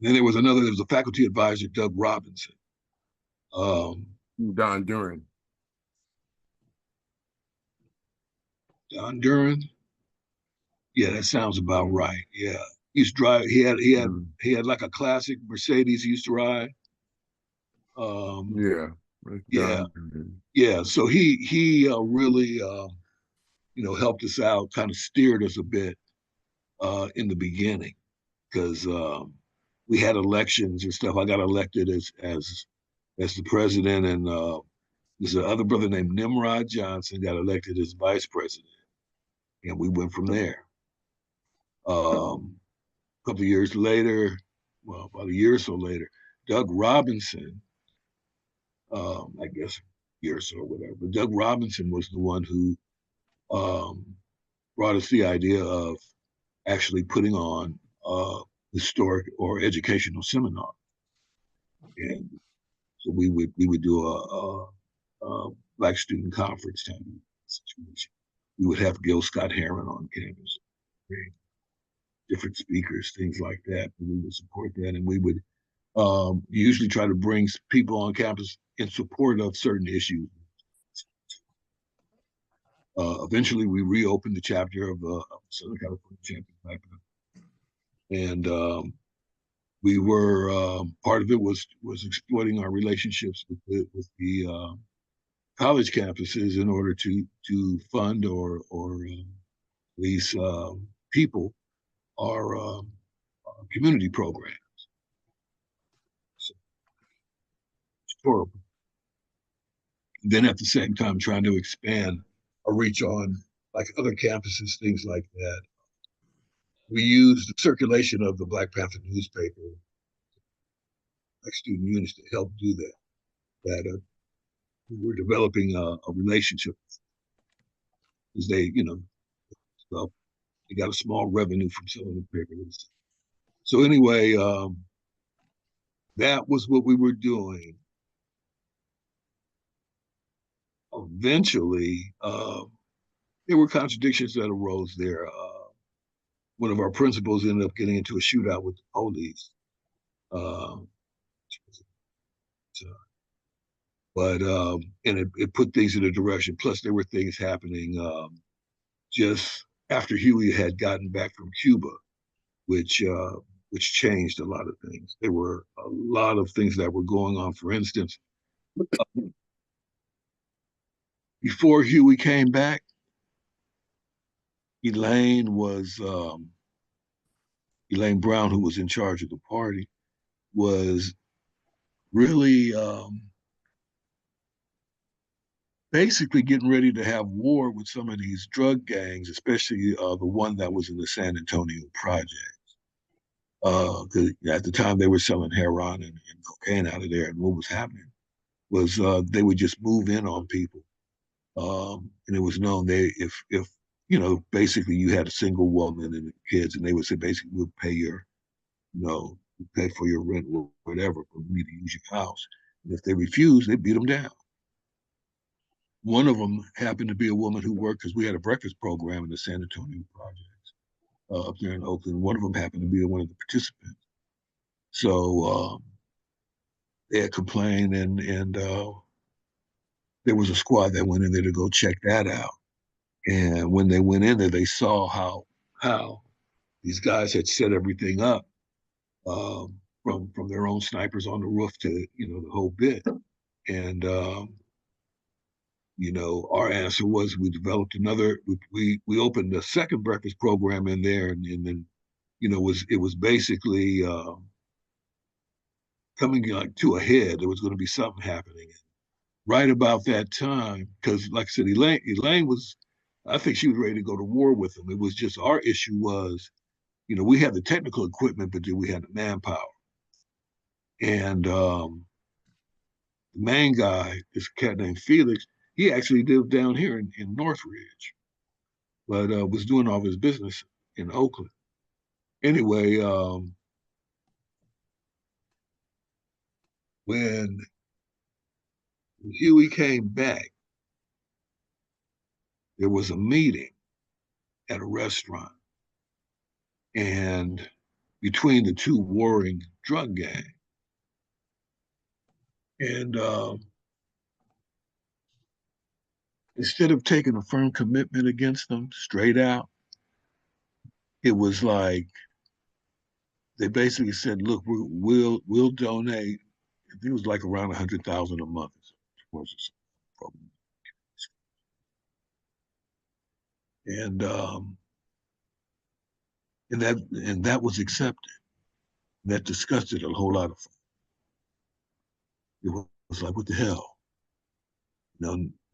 Then there was a faculty advisor, Doug Robinson. Don Duran. Don Duran. Yeah, that sounds about right. Yeah, he used to drive. He had like a classic Mercedes he used to ride. Yeah, Yeah, Don Duran. yeah. So he really helped us out, kind of steered us a bit in the beginning, because we had elections and stuff. I got elected as the president, and there's another brother named Nimrod Johnson got elected as vice president, and we went from there. A couple of years later, well, about a year or so later, Doug Robinson, I guess a year or so or whatever, but Doug Robinson was the one who um, brought us the idea of actually putting on historic or educational seminar. And so we would do a Black student conference type of situation. We would have Gil Scott Heron on campus, different speakers, things like that. And we would support that, and we would usually try to bring people on campus in support of certain issues. Eventually, we reopened the chapter of Southern California chapter back up, and we were part of it was exploiting our relationships with the college campuses in order to fund or at least people our community program. So, then at the same time trying to expand our reach on like other campuses, things like that. We used the circulation of the Black Panther newspaper, like student units, to help do that. That we were developing a relationship, because well, they got a small revenue from selling the paper. So anyway, that was what we were doing. Eventually, there were contradictions that arose there. One of our principals ended up getting into a shootout with the police. Uh, but and it put things in a direction. Plus, there were things happening just after Huey had gotten back from Cuba, which changed a lot of things. There were a lot of things that were going on. For instance, before Huey came back, Elaine was Elaine Brown, who was in charge of the party, was really basically getting ready to have war with some of these drug gangs, especially the one that was in the San Antonio project. Because at the time they were selling heroin and cocaine out of there, and what was happening was they would just move in on people, and it was known they if basically you had a single woman and kids, and they would say basically we'll pay your pay for your rent or whatever for me to use your house, and if they refused, they beat them down. One of them happened to be a woman who worked because we had a breakfast program in the San Antonio projects up there in Oakland. One of them happened to be one of the participants. So they had complained, and there was a squad that went in there to go check that out. And when they went in there, they saw how these guys had set everything up, from their own snipers on the roof to the whole bit. And our answer was we developed another. We opened a second breakfast program in there, and then it was basically coming like to a head. There was going to be something happening right about that time, because like I said, Elaine was, I think she was ready to go to war with them. It was just our issue was, we had the technical equipment, but then we had the manpower. And the main guy, this cat named Felix, he actually lived down here in Northridge, but was doing all his business in Oakland. Anyway, when Huey came back, there was a meeting at a restaurant, and between the two warring drug gangs. And instead of taking a firm commitment against them straight out, it was like they basically said, "Look, we'll donate." I think it was like around 100,000 a month. And that was accepted. That disgusted a whole lot of. It was like, what the hell?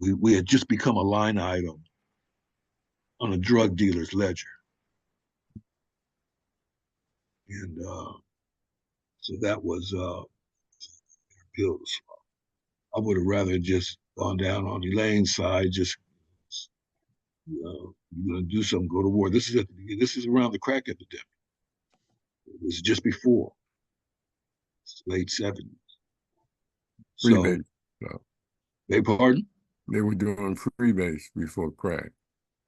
We had just become a line item on a drug dealer's ledger, and so that was pills. I would have rather just gone down on Elaine's side, just you're gonna do something, go to war. This is around the crack epidemic. It was just before late 70s. So, Freebase. So beg pardon? they were doing freebase before crack.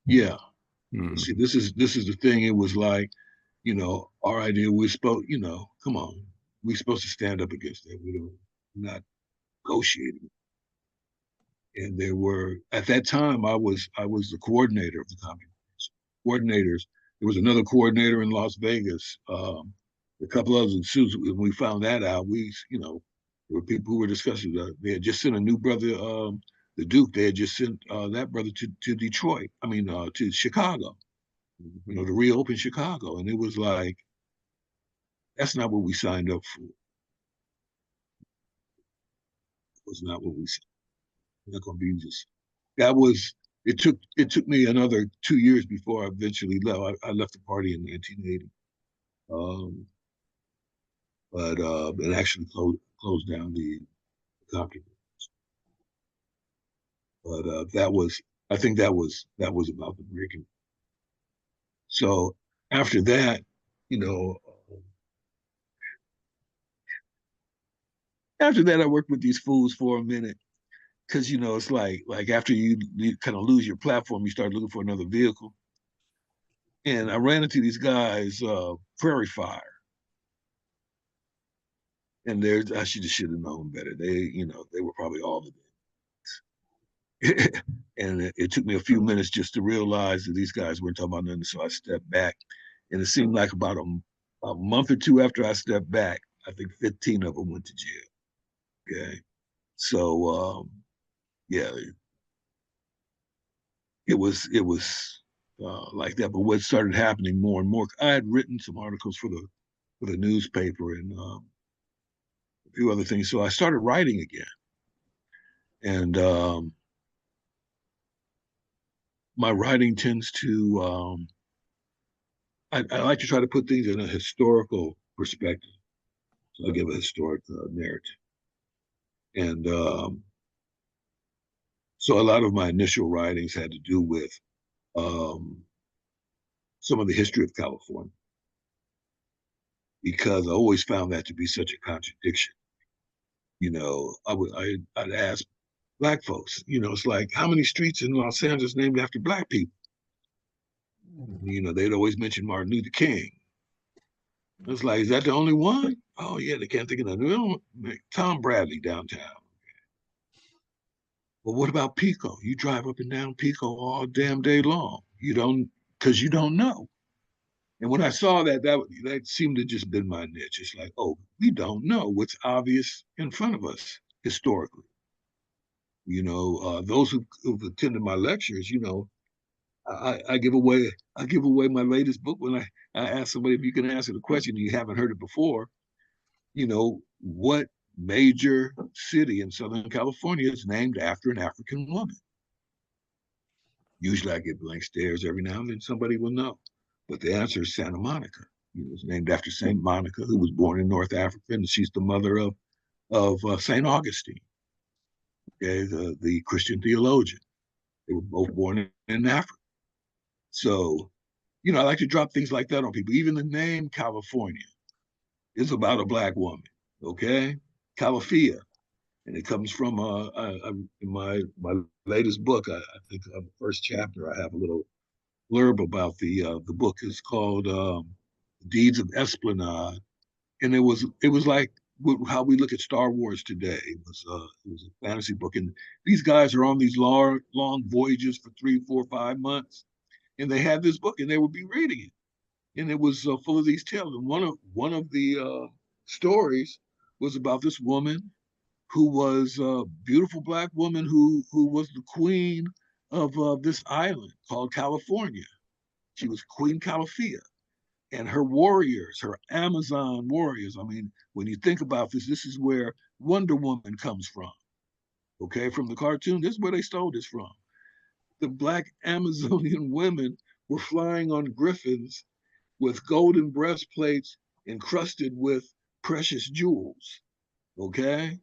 Yeah. Mm-hmm. See, this is the thing. It was like, our idea was supposed, come on, we're supposed to stand up against that. We're not negotiating. And there were, at that time, I was the coordinator of the Compton coordinators. There was another coordinator in Las Vegas, a couple others in Suits. When we found that out, there were people who were discussing that. They had just sent a new brother, the Duke. They had just sent that brother to Detroit. I mean, to Chicago. To reopen Chicago, and it was like that's not what we signed up for. It was not what we signed. Not going to be just. That was. It took me another 2 years before I eventually left. I left the party in 1980. But it actually closed down the Compton. But I think that was about the breaking. So after that, you know, after that, I worked with these fools for a minute because it's like after you kind of lose your platform, you start looking for another vehicle. And I ran into these guys, Prairie Fire, and I should have known better. They were probably all the and it took me a few minutes just to realize that these guys weren't talking about nothing. So I stepped back, and it seemed like about a month or two after I stepped back, I think 15 of them went to jail. Okay, so yeah, it was like that. But what started happening more and more, I had written some articles for the newspaper and a few other things, so I started writing again, and my writing tends to I like to try to put things in a historical perspective. So I give a historic narrative. And so a lot of my initial writings had to do with um, some of the history of California, because I always found that to be such a contradiction. I'd ask black folks, it's like, how many streets in Los Angeles named after black people? They'd always mention Martin Luther King. It's like, is that the only one? Oh yeah, they can't think of another. Tom Bradley downtown. Well, what about Pico? You drive up and down Pico all damn day long. You don't, because you don't know. And when I saw that seemed to just been my niche. It's like, oh, we don't know what's obvious in front of us historically. Those who've attended my lectures, I give away my latest book when I ask somebody if you can answer the question, you haven't heard it before. What major city in Southern California is named after an African woman? Usually I get blank stares every now and then somebody will know. But the answer is Santa Monica. It's named after Saint Monica, who was born in North Africa, and she's the mother of Saint Augustine, okay, the Christian theologian. They were both born in Africa. So, I like to drop things like that on people. Even the name California is about a black woman, okay? Calafia, and it comes from in my latest book. I think the first chapter I have a little blurb about the book is called Deeds of Esplanade, and it was like how we look at Star Wars today. It was a fantasy book, and these guys are on these long voyages for 3, 4, 5 months, and they had this book, and they would be reading it, and it was full of these tales. And one of the stories was about this woman who was a beautiful black woman who was the queen of this island called California. She was Queen Calafia, and her warriors, her Amazon warriors. I mean, when you think about this, this is where Wonder Woman comes from. Okay, from the cartoon, this is where they stole this from. The black Amazonian women were flying on griffins with golden breastplates encrusted with precious jewels. Okay,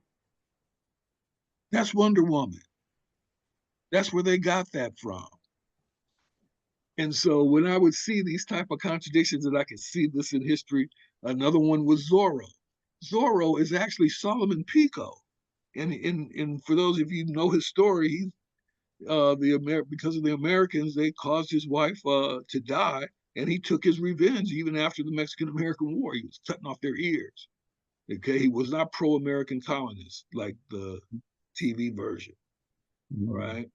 that's Wonder Woman. That's where they got that from. And so when I would see these type of contradictions, and I could see this in history, another one was Zorro. Zorro is actually Solomon Pico. And for those of you who know his story, because of the Americans, they caused his wife to die, and he took his revenge even after the Mexican-American War. He was cutting off their ears. Okay, he was not pro-American colonist like the TV version. All right.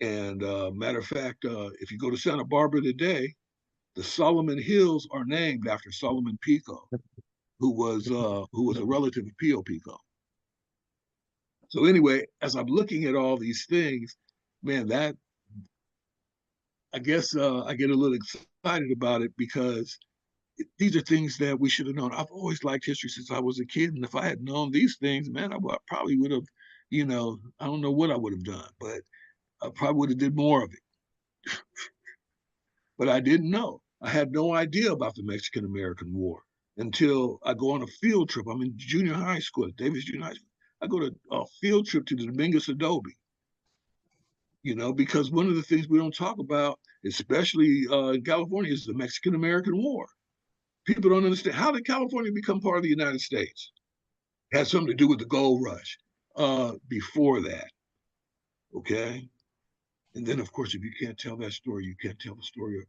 And matter of fact, if you go to Santa Barbara today, the Solomon Hills are named after Solomon Pico, who was a relative of Pio Pico. So anyway, as I'm looking at all these things, man, that I guess I get a little excited about it because these are things that we should have known. I've always liked history since I was a kid, and if I had known these things, man, I probably would have, I don't know what I would have done, but I probably would have did more of it. But I didn't know. I had no idea about the Mexican-American War until I go on a field trip. I'm in junior high school at Davis Junior High School. I go to a field trip to the Dominguez Adobe, because one of the things we don't talk about, especially in California, is the Mexican-American War. People don't understand, how did California become part of the United States? It had something to do with the gold rush before that, okay? And then, of course, if you can't tell that story, you can't tell the story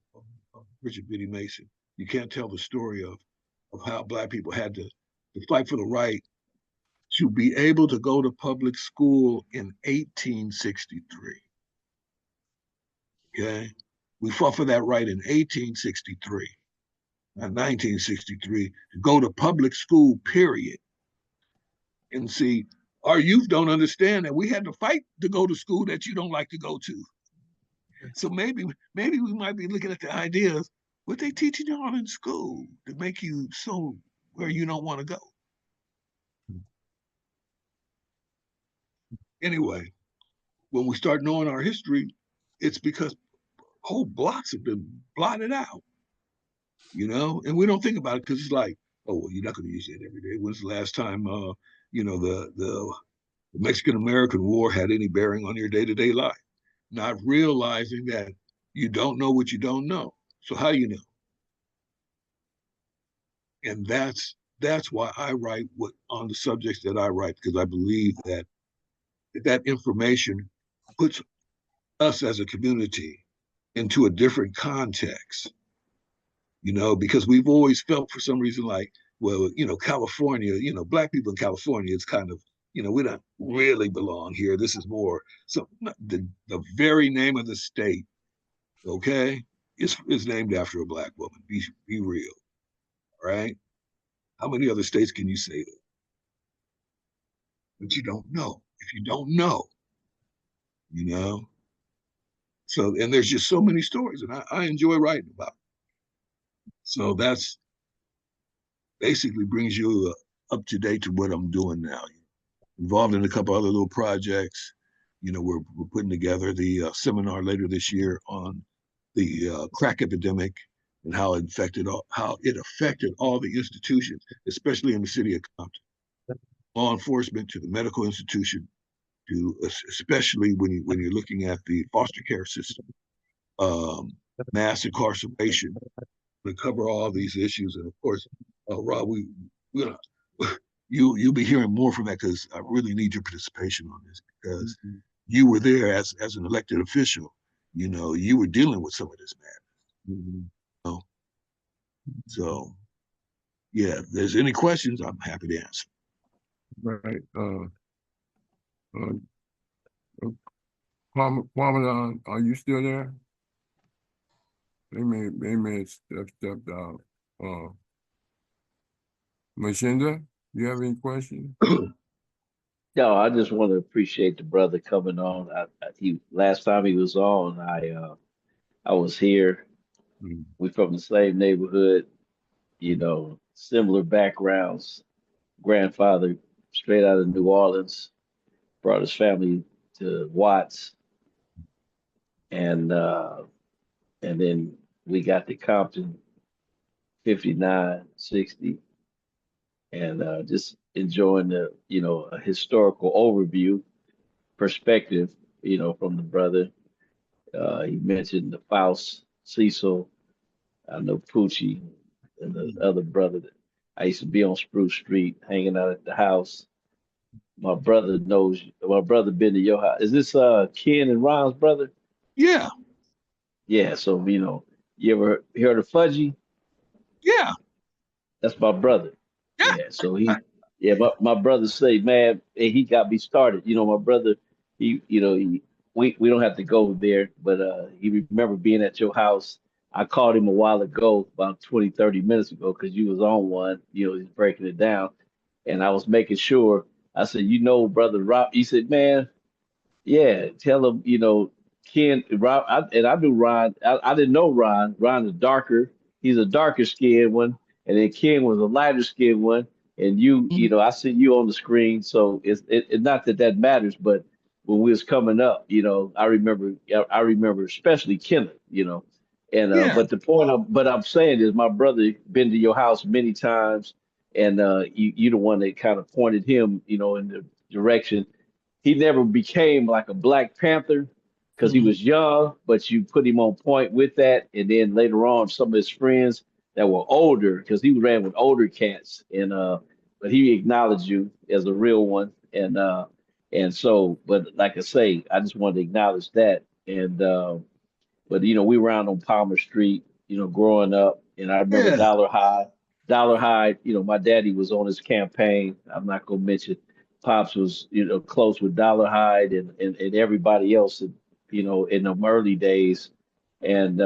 of Richard Biddy Mason. You can't tell the story of how Black people had to fight for the right to be able to go to public school in 1863. Okay? We fought for that right in 1863, not 1963, to go to public school, period. And see, our youth don't understand that we had to fight to go to school that you don't like to go to. So maybe we might be looking at the ideas, what they teaching you all in school to make you so where you don't want to go. Anyway, when we start knowing our history, it's because whole blocks have been blotted out, and we don't think about it because it's like, oh, well, you're not going to use that every day. When's the last time, the Mexican American War had any bearing on your day to day life? Not realizing that you don't know what you don't know. So how you know? And that's why I write on the subjects that I write, because I believe that information puts us as a community into a different context, because we've always felt for some reason like, well, California, black people in California, it's kind of, we don't really belong here. This is more so the very name of the state, okay, is named after a black woman. Be real, right? How many other states can you say that? But you don't know. If you don't know, you know. So, and there's just so many stories, and I enjoy writing about it. So that's basically brings you up to date to what I'm doing now. Involved in a couple other little projects. We're putting together the seminar later this year on the crack epidemic and how it affected all the institutions, especially in the city of Compton, law enforcement to the medical institution, to especially when you're looking at the foster care system, um, mass incarceration, to cover all these issues. And of course, Rob, we you'll be hearing more from that because I really need your participation on this because you were there as an elected official. You were dealing with some of this madness. So yeah, if there's any questions, I'm happy to answer. Right. Uh, Kwabena, are you still there? They may have stepped out. Mshinda, you have any questions? No, I just want to appreciate the brother coming on. Last time he was on, I was here. Mm. We from the same neighborhood, similar backgrounds. Grandfather straight out of New Orleans, brought his family to Watts, and then we got to Compton 59, 60, and just enjoying a historical overview perspective, from the brother. He mentioned the Faust, Cecil, I know Poochie, and the other brother. I used to be on Spruce Street, hanging out at the house. My brother knows. My brother been to your house. Is this Ken and Ron's brother? Yeah, Yeah. So you ever heard of Fudgy? yeah, That's my brother. yeah, Yeah. So yeah. My brother say, man, and he got me started. My brother, we don't have to go there, but he remember being at your house. I called him a while ago, about 20, 30 minutes ago, because you was on one. He's breaking it down, and I was making sure. I said, brother Rob. He said, man, yeah, tell him, Ken, Rob, and I knew Ron. I didn't know Ron. Ron is darker. He's a darker skinned one, and then Ken was a lighter skinned one. And I see you on the screen, so it's not that matters. But when we was coming up, I remember especially Kenneth, and yeah, but but I'm saying is my brother been to your house many times, and you the one that kind of pointed him, in the direction. He never became like a Black Panther because he mm-hmm. was young, but you put him on point with that. And then later on, some of his friends that were older, because he ran with older cats, and but he acknowledged you as a real one. And so, but like I say, I just wanted to acknowledge that. And but we were around on Palmer Street, growing up, and I remember Yeah, Dollar High. Dollar High, my daddy was on his campaign. I'm not gonna mention. Pops was, close with Dollar Hyde and everybody else, in the early days. And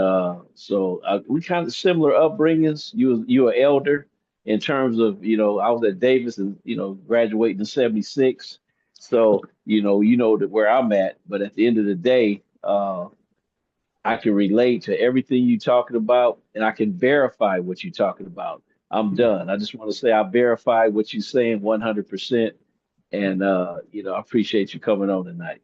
so we kind of similar upbringings. You were elder in terms of, I was at Davis and, graduating in 76. So, that where I'm at. But at the end of the day, I can relate to everything you're talking about, and I can verify what you're talking about. I'm done. I just want to say I verify what you're saying 100%. And I appreciate you coming on tonight.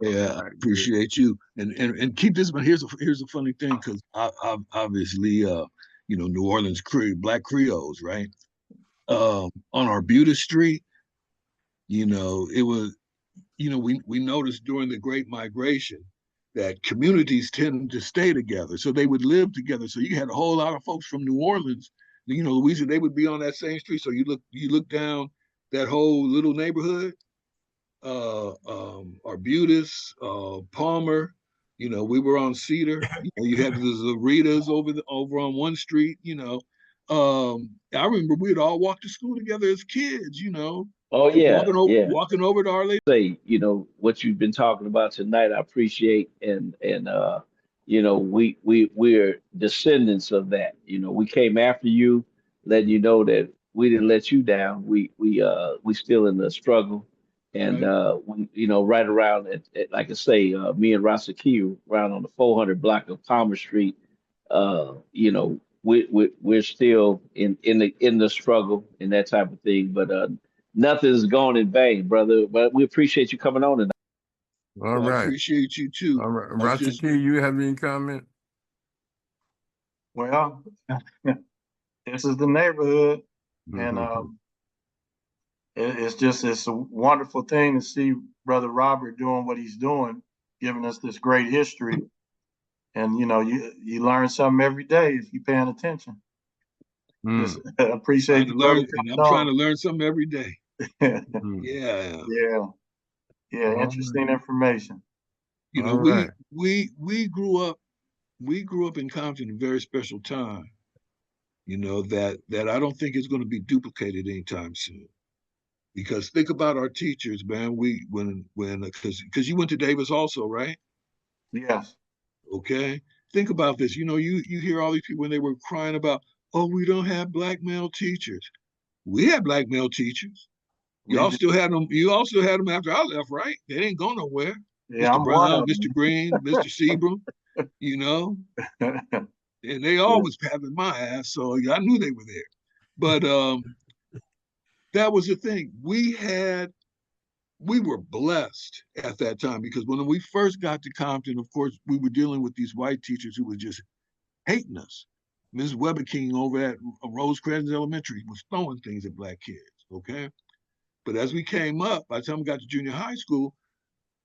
Yeah, I Right. appreciate you. And keep this, but here's a funny thing, because obviously New Orleans Black Creoles, right? On Arbutus Street, it was, we noticed during the Great Migration that communities tend to stay together. So they would live together. So you had a whole lot of folks from New Orleans, Louisiana, they would be on that same street. So you look down that whole little neighborhood, Arbutus, Palmer. We were on Cedar. You had the Zaritas over on one street. I remember we'd all walk to school together as kids. Oh yeah, yeah. Walking over to Our Lady. Say, what you've been talking about tonight, I appreciate, and we're descendants of that. We came after you, letting you know that we didn't let you down. We still in the struggle, and Right. right around like I say, me and Rashaki around on the 400 block of Palmer Street. We're still in the struggle and that type of thing, but nothing's gone in vain, brother. But we appreciate you coming on tonight. All Well, I right. appreciate you too. All right. That's just Rashaki, you have any comment? Well, this is the neighborhood, and Mm-hmm. it's a wonderful thing to see Brother Robert doing what he's doing, giving us this great history. And you learn something every day if you're paying attention. Just appreciate trying to the brother learn, and I'm trying coming to learn something every day. on. Yeah. Yeah, yeah, All interesting right. information. All right. We grew up in Compton at a very special time. That I don't think is going to be duplicated anytime soon. Because think about our teachers, man. Because you went to Davis also, right? Yes, Okay. Think about this. You hear all these people when they were crying about, oh, we don't have black male teachers. We had black male teachers. we do. You all still had them after I left, right? They didn't go nowhere. Yeah, Mr. I'm one Brown, of Mr. Green, Mr. Seabrook, you know, them. and they always having my ass, so I knew they were there. But that was the thing. We were blessed at that time, because when we first got to Compton, of course, we were dealing with these white teachers who were just hating us. Ms. Weber King over at Rosecrans Elementary was throwing things at black kids, okay? But as we came up, by the time we got to junior high school,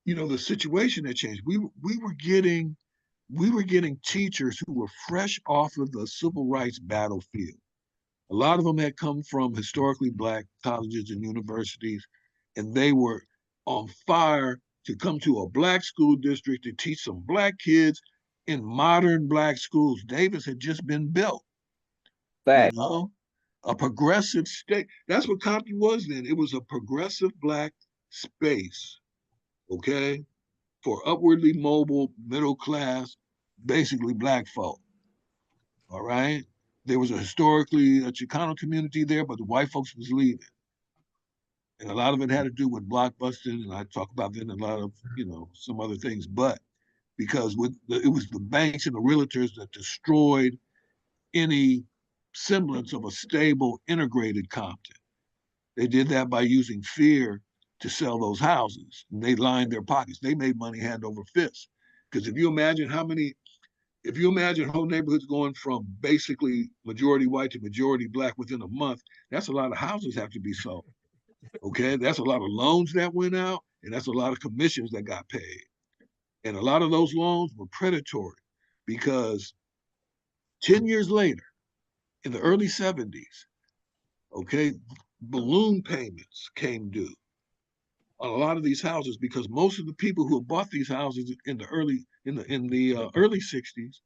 the situation had changed. We were getting teachers who were fresh off of the civil rights battlefield. A lot of them had come from historically black colleges and universities, and they were on fire to come to a black school district to teach some black kids in modern black schools. Davis had just been built, you Fact. know, a progressive state. That's what Compton was then. It was a progressive black space, okay, for upwardly mobile, middle class, basically black folk. All right. There was a Chicano community there, but the white folks was leaving. And a lot of it had to do with blockbusting, and I talk about then a lot of, some other things. But because it was the banks and the realtors that destroyed any semblance of a stable, integrated Compton. They did that by using fear to sell those houses. And they lined their pockets. They made money hand over fist. Because if you imagine whole neighborhoods going from basically majority white to majority black within a month, that's a lot of houses have to be sold. Okay, that's a lot of loans that went out, and that's a lot of commissions that got paid. And a lot of those loans were predatory, because 10 years later, in the early 70s, okay, balloon payments came due on a lot of these houses, because most of the people who bought these houses in the early 60s,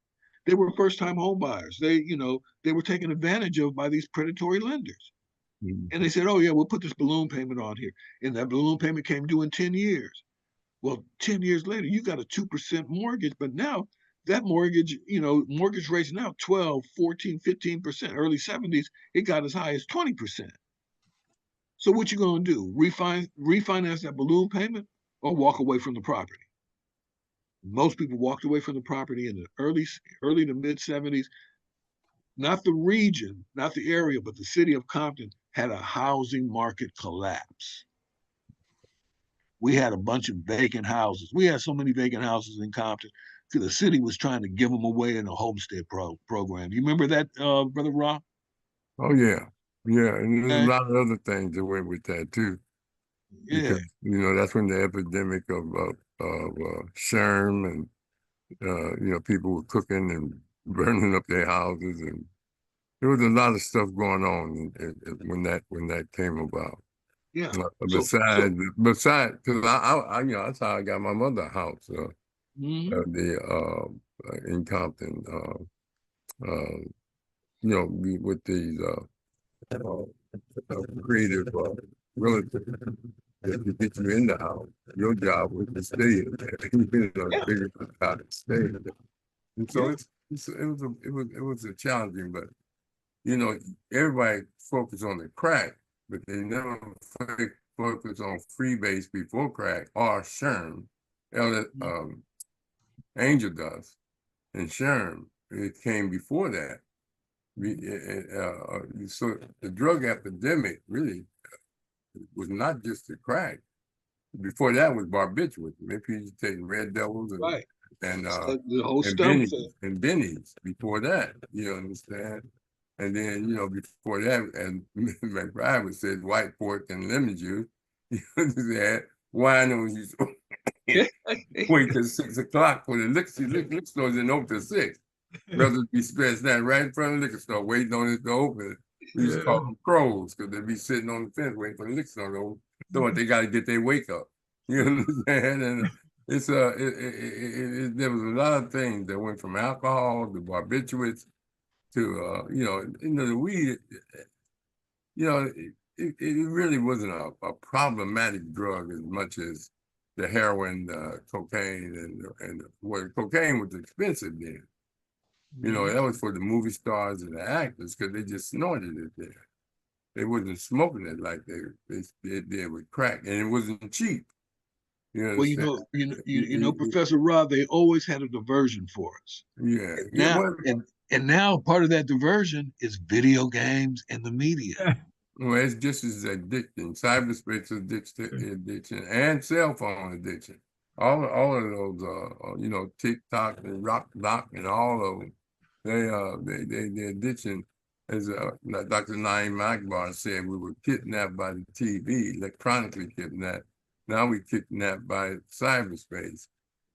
they were first-time home buyers. They were taken advantage of by these predatory lenders. And they said, oh, yeah, we'll put this balloon payment on here. And that balloon payment came due in 10 years. Well, 10 years later, you got a 2% mortgage, but now that mortgage rates now 12, 14, 15%. Early 70s, it got as high as 20%. So what you gonna do? Refinance that balloon payment, or walk away from the property? Most people walked away from the property in the early to mid 70s. Not the region, not the area, but the city of Compton had a housing market collapse. we had a bunch of vacant houses. We had so many vacant houses in Compton. The city was trying to give them away in a homestead program. You remember that, Brother Rahh? Oh yeah, yeah, and there's a Okay. lot of other things that went with that too, Yeah. because that's when the epidemic of sherm and people were cooking and burning up their houses, and there was a lot of stuff going on when that came about. Yeah. Besides, because that's how I got my mother a house. In Compton, with these creative relatives that get you in the house. Your job was to stay in there. Figure out how to stay in there. And so it was a challenging, but everybody focused on the crack, but they never focused on freebase before crack or sherm, angel dust, and sherm. It came before that. So the drug epidemic really was not just the crack. Before that was barbiturate. Maybe you take Red Devils Right. and The whole and stuff. Benny's before that. You understand? And then before that, and McBride would say white pork and lemon juice. You understand? Wine on you. Wait till 6 o'clock for the liquor stores didn't open till 6. Brothers be stretched out right in front of the liquor store, waiting on it to open. We used to call them crows because they'd be sitting on the fence waiting for the liquor store to open. So they got to get their wake up. You understand? And it's there was a lot of things that went from alcohol to barbiturates to the weed. It really wasn't a problematic drug as much as the heroin, cocaine, and cocaine was expensive then. That was for the movie stars and the actors because they just snorted it there. They wasn't smoking it like they did with crack, and it wasn't cheap. Well, Professor Rahh, they always had a diversion for us. Yeah. And now part of that diversion is video games and the media. Well, it's just as addicting. Cyberspace addiction and cell phone addiction. All of those, TikTok and Rock and all of them. The addiction, as Dr. Naeem McBride said, we were kidnapped by the TV, electronically kidnapped. Now we kidnapped by cyberspace.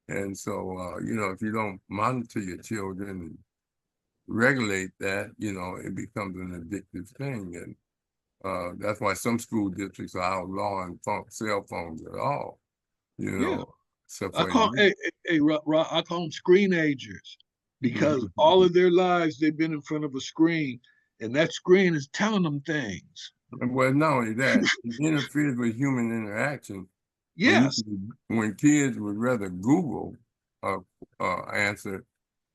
And so, if you don't monitor your children and regulate that, it becomes an addictive thing. And that's why some school districts are outlawing cell phones at all. I call them screenagers because all of their lives they've been in front of a screen, and that screen is telling them things. Well, not only that, it interferes with human interaction. Yes. When kids would rather Google answer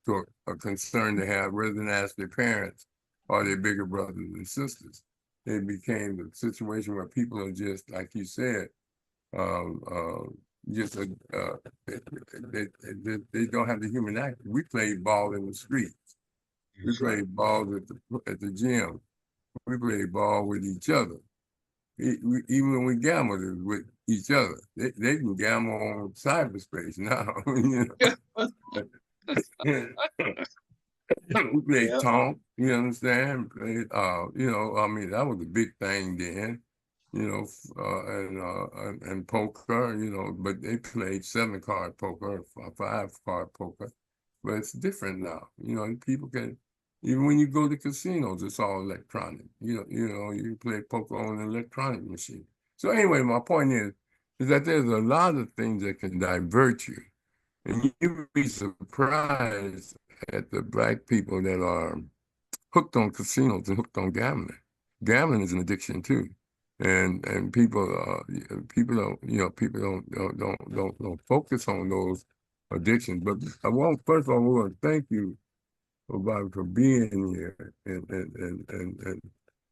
to a concern they have rather than ask their parents or their bigger brothers and sisters. It became the situation where people are just, like you said, they don't have the human act. We played ball in the streets. We played ball at the gym. We played ball with each other. Even when we gambled with each other, they can gamble on cyberspace now. We played Tonk, you understand? Played, that was a big thing then, and poker, but they played 7-card poker, 5-card poker, but it's different now. People can, even when you go to casinos, it's all electronic. You play poker on an electronic machine. So anyway, my point is that there's a lot of things that can divert you, and you'd be surprised at the Black people that are hooked on casinos and hooked on gambling. Gambling is an addiction too, and people don't focus on those addictions. But first of all, we want to thank you for being here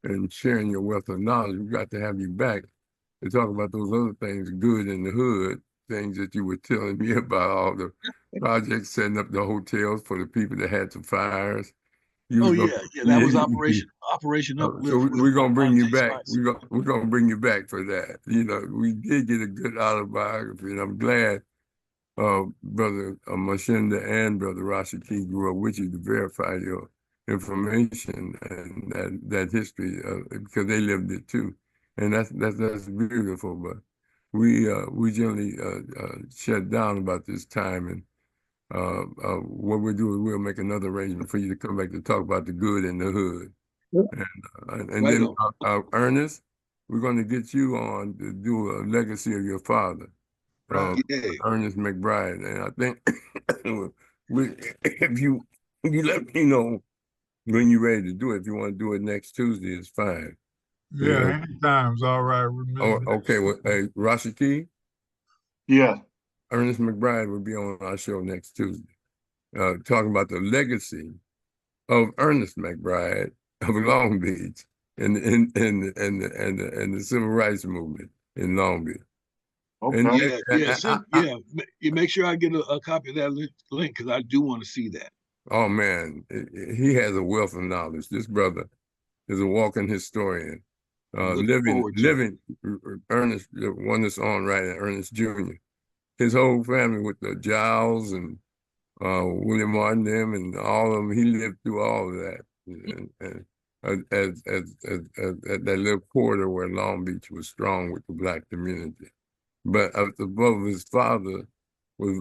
and sharing your wealth of knowledge. We got to have you back to talk about those other things, good in the hood, things that you were telling me about, all the projects, setting up the hotels for the people that had some fires. That was Operation So Uplift with we're gonna bring you Monte back. Spice. We're gonna bring you back for that. You know, we did get a good autobiography, and I'm glad Brother Mshinda and Brother Rashaki grew up with you to verify your information and that history because they lived it too, and that's beautiful. But we generally shut down about this time, and what we'll do is we'll make another arrangement for you to come back to talk about the good in the hood. And Right then on. Ernest, we're going to get you on to do a legacy of your father, Right. Yay. Ernest McBride. And I think if you let me know when you're ready to do it, if you want to do it next Tuesday, it's fine. Yeah, anytime's all right with me. Oh, okay. Well, hey, Rashaki, Yeah. Ernest McBride will be on our show next Tuesday, talking about the legacy of Ernest McBride of Long Beach and the civil rights movement in Long Beach. Okay. You make sure I get a copy of that link because I do want to see that. Oh man, he has a wealth of knowledge. This brother is a walking historian. Looking forward to it. Ernest, the one that's on right now, Ernest Jr. His whole family with the Giles and William Martin, them and all of them. He lived through all of that, and at that little corridor where Long Beach was strong with the black community. But above his father was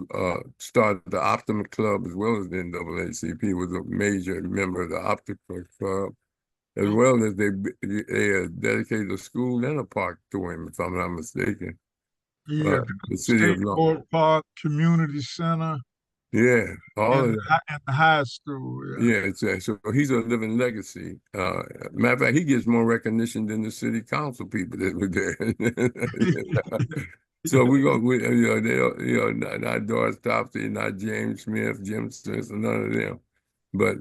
started the Optima Club as well as the NAACP. Was a major member of the Optima Club, as well as they dedicated a school and a park to him, if I'm not mistaken. Yeah, The city of Long. Skateboard Park, Community Center, Yeah, all of that. and the high school. Yeah. Yeah, so he's a living legacy. Matter of fact, he gets more recognition than the city council people that were there. So not Doris Topsy, not James Smith, Jim Smith, none of them. But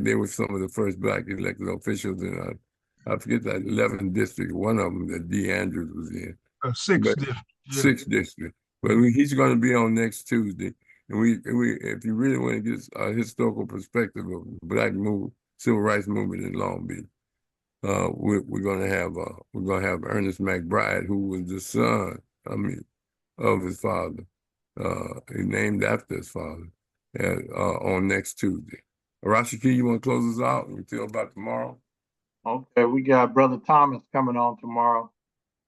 they were some of the first black elected officials in, I forget that 11th district, one of them that D. Andrews was in. Sixth But district. Yeah. 6th district. But he's going to be on next Tuesday. And if you really want to get a historical perspective of the black civil rights movement in Long Beach, we're going to have Ernest McBride, who was the son, of his father. He named after his father, on next Tuesday. Rashaki, you want to close us out until about tomorrow? Okay. We got Brother Thomas coming on tomorrow.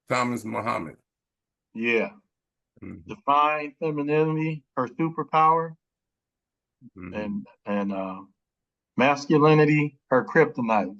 Thomas Muhammad. Yeah. Mm-hmm. Define femininity, her superpower, Mm-hmm. and masculinity, her kryptonite.